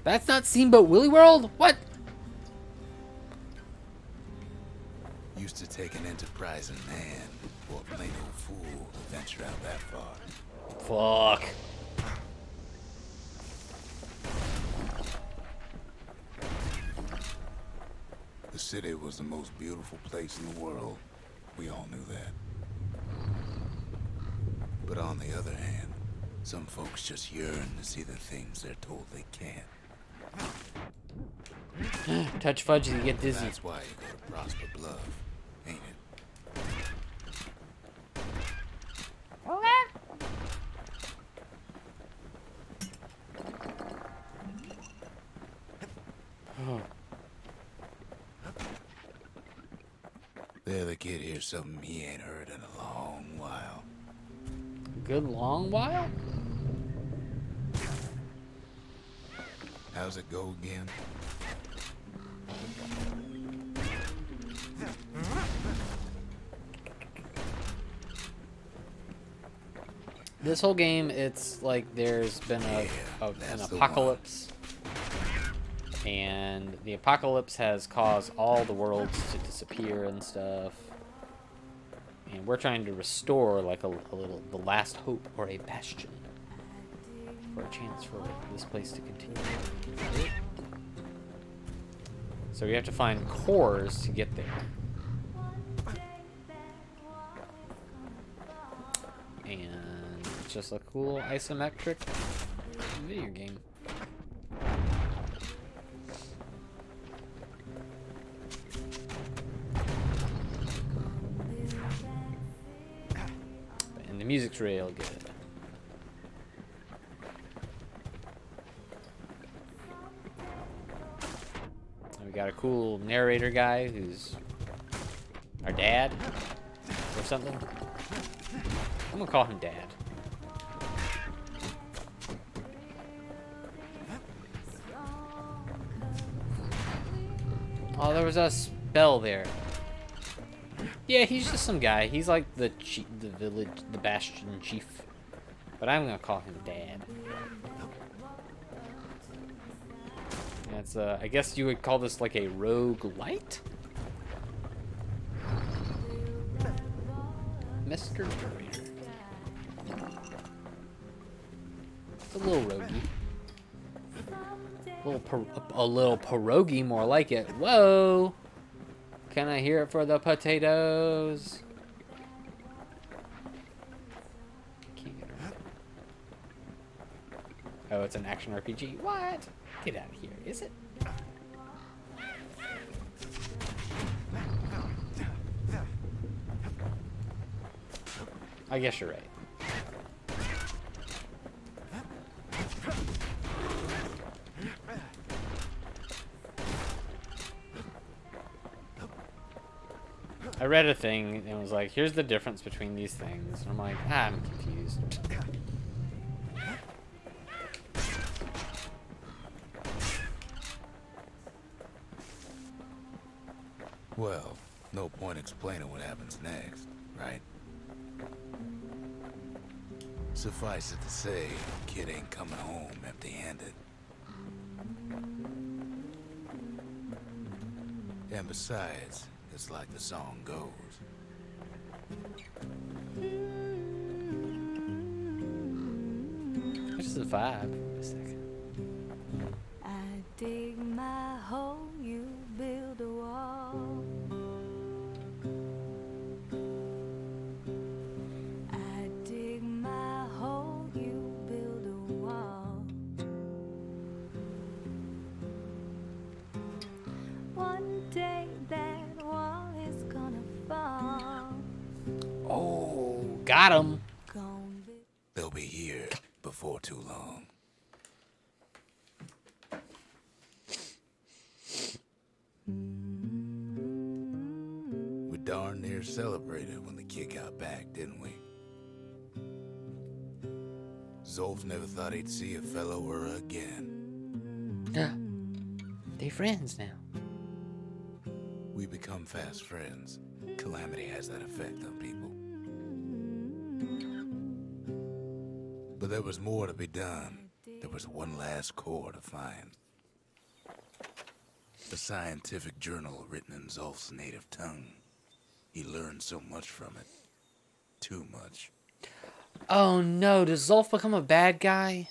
Speaker 1: that's not Steamboat Willie World. What?
Speaker 2: Used to take an enterprising man or a plain old fool to venture out that far.
Speaker 1: Fuck.
Speaker 2: The city was the most beautiful place in the world. We all knew that. But on the other hand, some folks just yearn to see the things they're told they can't.
Speaker 1: Touch fudge, you get dizzy.
Speaker 2: That's why you go to Prosper Bluff, ain't it? The other kid hears something he ain't heard in a long while.
Speaker 1: Good long while?
Speaker 2: How's it go again?
Speaker 1: This whole game, it's like there's been an apocalypse. And the apocalypse has caused all the worlds to disappear and stuff. And we're trying to restore like a little, the last hope or a bastion. For a chance for this place to continue. So we have to find cores to get there. And it's just a cool isometric video game. And the music's real good. And we got a cool narrator guy who's our dad or something. I'm gonna call him Dad. Oh, there was a spell there. Yeah, he's just some guy. He's like the chief, the Bastion chief. But I'm gonna call him Dad. That's I guess you would call this like a roguelite? Mr. Narrator. It's a little roguey. A little pierogi, more like it. Whoa! Can I hear it for the potatoes? Can't get around. Oh, it's an action RPG. What? Get out of here. Is it? I guess you're right. I read a thing and it was like, here's the difference between these things. And I'm like, I'm confused.
Speaker 2: Well, no point explaining what happens next, right? Suffice it to say, kid ain't coming home empty-handed. And besides, it's like the song goes.
Speaker 1: This is a vibe. Wait a second.
Speaker 5: I dig my hole, you build a wall. I dig my hole, you build a wall. One day that wall is gonna fall.
Speaker 1: Oh, got him.
Speaker 5: Gonna be
Speaker 2: They'll be here before too long. We darn near celebrated when the kid got back, didn't we? Zolf never thought he'd see a fellow or again.
Speaker 1: They friends now.
Speaker 2: We become fast friends. Calamity has that effect on people. But there was more to be done. There was one last core to find. A scientific journal written in Zolf's native tongue. He learned so much from it. Too much.
Speaker 1: Oh no, does Zolf become a bad guy?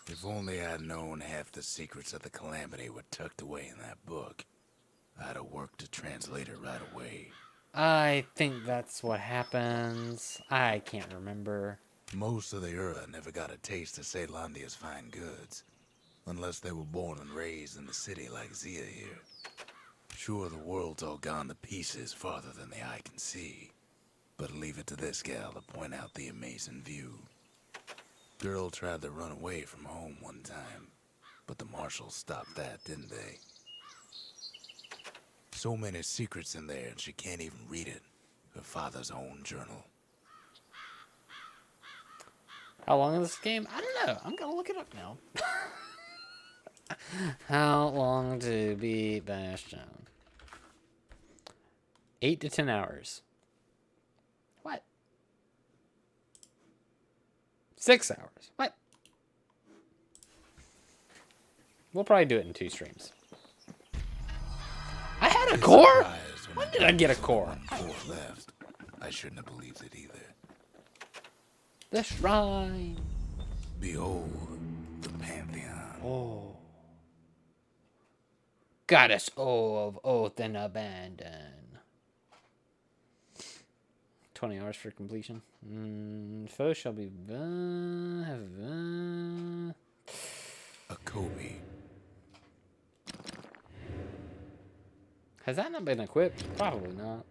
Speaker 2: If only I'd known half the secrets of the Calamity were tucked away in that book, I'd have worked to translate it right away.
Speaker 1: I think that's what happens. I can't remember.
Speaker 2: Most of the Ura never got a taste of Caelondia's fine goods. Unless they were born and raised in the city like Zia here. Sure, the world's all gone to pieces farther than the eye can see. But leave it to this gal to point out the amazing view. Girl tried to run away from home one time, but the marshals stopped that, didn't they? So many secrets in there, and she can't even read it. Her father's own journal.
Speaker 1: How long is this game? I don't know. I'm gonna look it up now. How long to beat Bastion? 8 to 10 hours. What? 6 hours. What? We'll probably do it in 2 streams. I had a core? When did I get a core?
Speaker 2: 4 left. I shouldn't have believed it either.
Speaker 1: The shrine.
Speaker 2: Behold, the Pantheon.
Speaker 1: Oh. Goddess of oath and abandon. 20 hours for completion. Foe shall be
Speaker 2: A Kobe.
Speaker 1: Has that not been equipped? Probably not.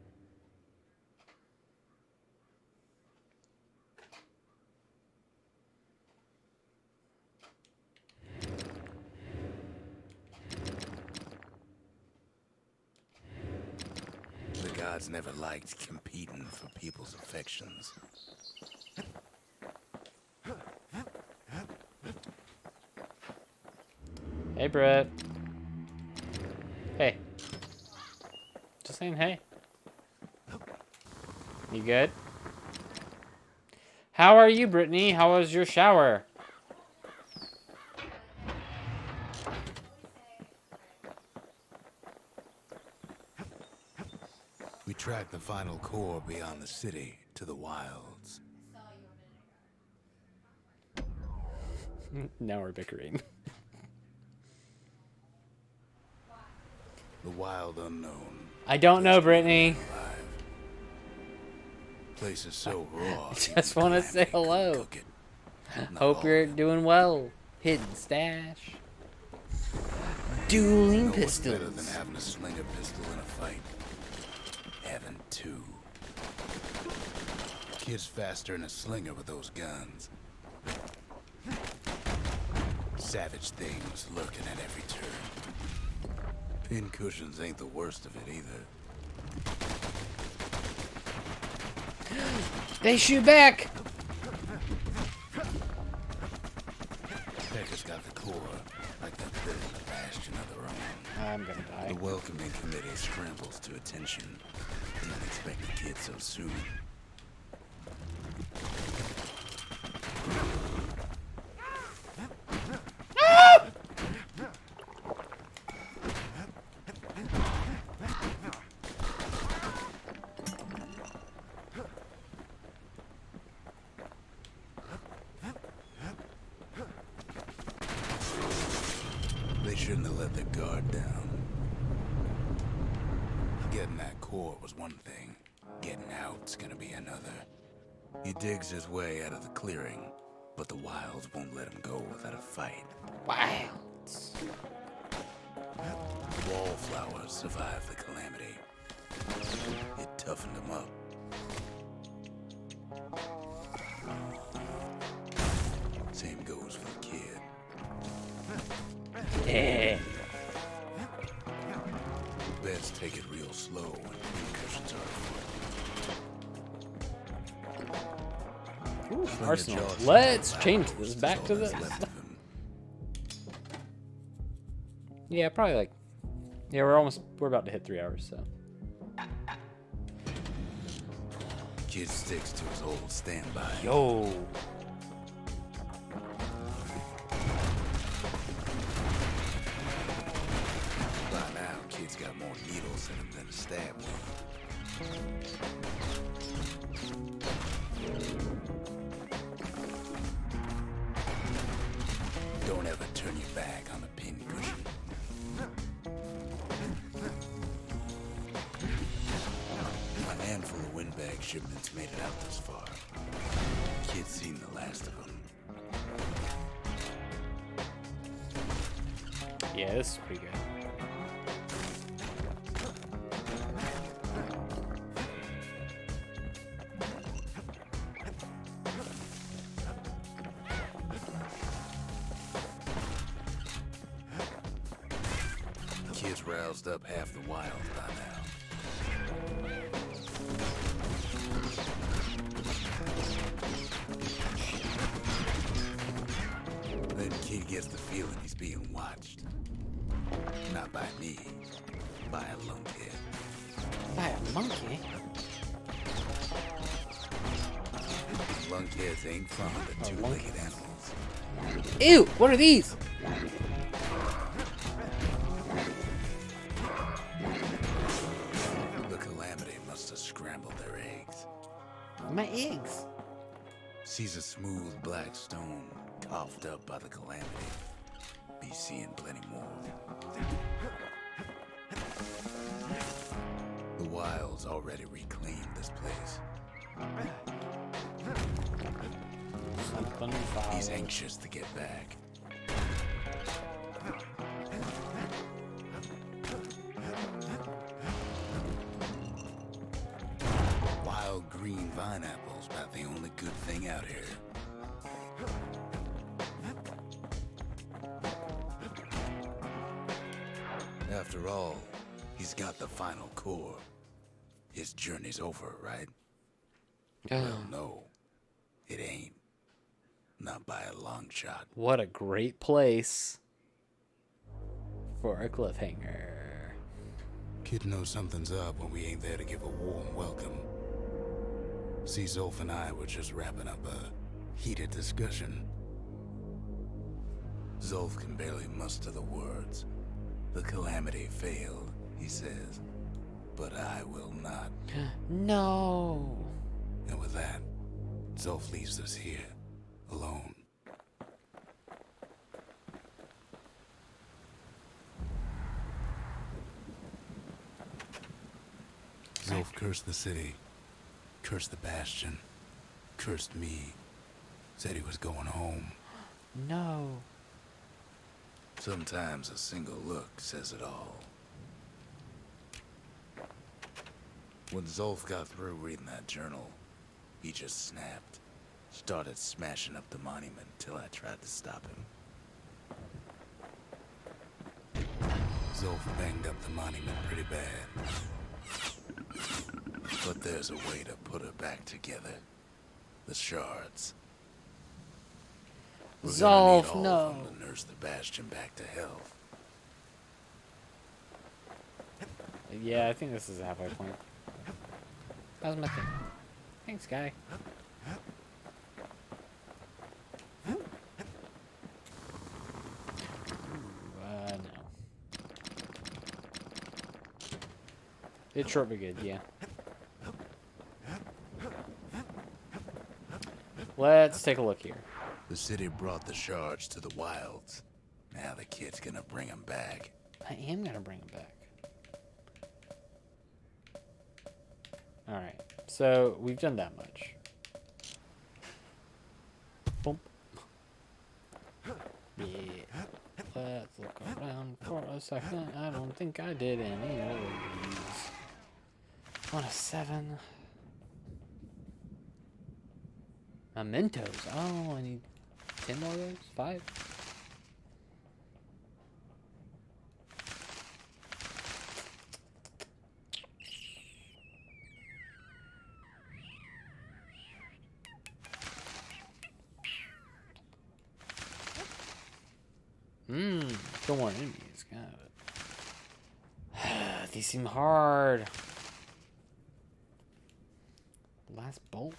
Speaker 2: The gods never liked competing for people's affections.
Speaker 1: Hey, Brett. Hey. Just saying hey. You good? How are you, Brittany? How was your shower?
Speaker 2: We tracked the final core beyond the city to the wilds.
Speaker 1: Now we're bickering.
Speaker 2: The wild unknown.
Speaker 1: I don't know, Brittany.
Speaker 2: Alive. Place is so raw.
Speaker 1: Just want to say hello. Hope you're doing well. Hidden stash. Dueling
Speaker 2: What's better than
Speaker 1: pistols.
Speaker 2: having a slinger pistol in a fight? Having 2. Kid's faster than a slinger with those guns. Savage things lurking at every turn. Pin cushions ain't the worst of it either.
Speaker 1: They shoot back.
Speaker 2: Becca's got the core, like that bit in the Bastion of their own.
Speaker 1: I'm gonna die.
Speaker 2: The welcoming committee scrambles to attention. Didn't expect the kid so soon. They shouldn't have let the guard down. Getting that core was one thing. Getting out's gonna be another. He digs his way out of the clearing, but the wilds won't let him go without a fight.
Speaker 1: Wilds.
Speaker 2: Wallflowers survived the calamity. It toughened him up. Same goes for the kid.
Speaker 1: Yeah.
Speaker 2: Best take it real slow when cushions are afoot.
Speaker 1: Ooh, Arsenal. Let's change this back to this.
Speaker 2: Left of him.
Speaker 1: Yeah, probably like. Yeah, we're about to hit 3 hours, so.
Speaker 2: Kid sticks to his old standby.
Speaker 1: Yo.
Speaker 2: By now, kid's got more needles in him than a stab wound. Don't ever turn your back on a pin cushion. A handful of windbag shipments made it out this far. Kid's seen the last of them.
Speaker 1: Yeah, this is pretty good.
Speaker 2: Kids roused up half the wild by now. That kid gets the feeling he's being watched. Not by me, by a lunkhead.
Speaker 1: By a monkey?
Speaker 2: Lunkheads ain't fond of two-legged animals.
Speaker 1: Ew! What are these?
Speaker 2: The Calamity must have scrambled their eggs.
Speaker 1: My eggs.
Speaker 2: Sees a smooth black stone coughed up by the Calamity. Be seeing plenty more. The Wild's already reclaimed this place.
Speaker 1: Something
Speaker 2: He's
Speaker 1: follows.
Speaker 2: anxious to get back. Wild green vine apples about the only good thing out here. After all, he's got the final core. His journey's over, right? Well, no, it ain't. Not by a long shot.
Speaker 1: What a great place for a cliffhanger.
Speaker 2: Kid knows something's up when we ain't there to give a warm welcome. See, Zolf and I were just wrapping up a heated discussion. Zolf can barely muster the words. The Calamity failed, he says. But I will not.
Speaker 1: No.
Speaker 2: And with that, Zolf leaves us here, alone. Zolf cursed the city, cursed the Bastion, cursed me, said he was going home.
Speaker 1: No.
Speaker 2: Sometimes a single look says it all. When Zolf got through reading that journal, he just snapped. Started smashing up the monument till I tried to stop him. Zolf banged up the monument pretty bad. But there's a way to put it back together. The shards. We're gonna
Speaker 1: Zolf,
Speaker 2: need all
Speaker 1: no.
Speaker 2: of them to nurse the Bastion back to health.
Speaker 1: Yeah, I think this is a halfway point. That was my thing. Thanks, guy. No. It's short but good, yeah. Let's take a look here.
Speaker 2: The city brought the shards to the wilds. Now the kid's gonna bring them back.
Speaker 1: I am gonna bring him back. Alright, so we've done that much. Boom. Yeah. Let's look around for a second. I don't think I did any of these. 1 of 7. Mementos. Oh, I need 10 more of those? 5? Still more enemies. Got it. These seem hard. Last bolt.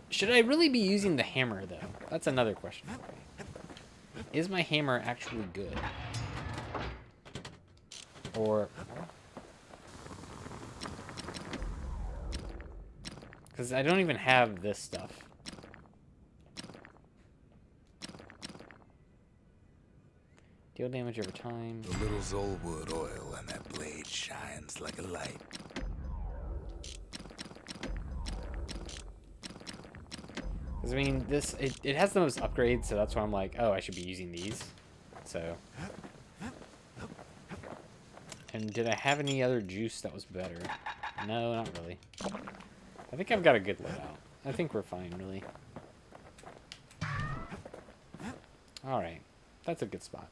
Speaker 1: Should I really be using the hammer, though? That's another question for me. Is my hammer actually good? Or... because I don't even have this stuff. Deal damage over time.
Speaker 2: The little Zolwood oil and that blade shines like a light.
Speaker 1: 'Cause, I mean, it has the most upgrades, so that's why I'm like, oh, I should be using these. So. And did I have any other juice that was better? No, not really. I think I've got a good loadout. I think we're fine, really. Alright. That's a good spot.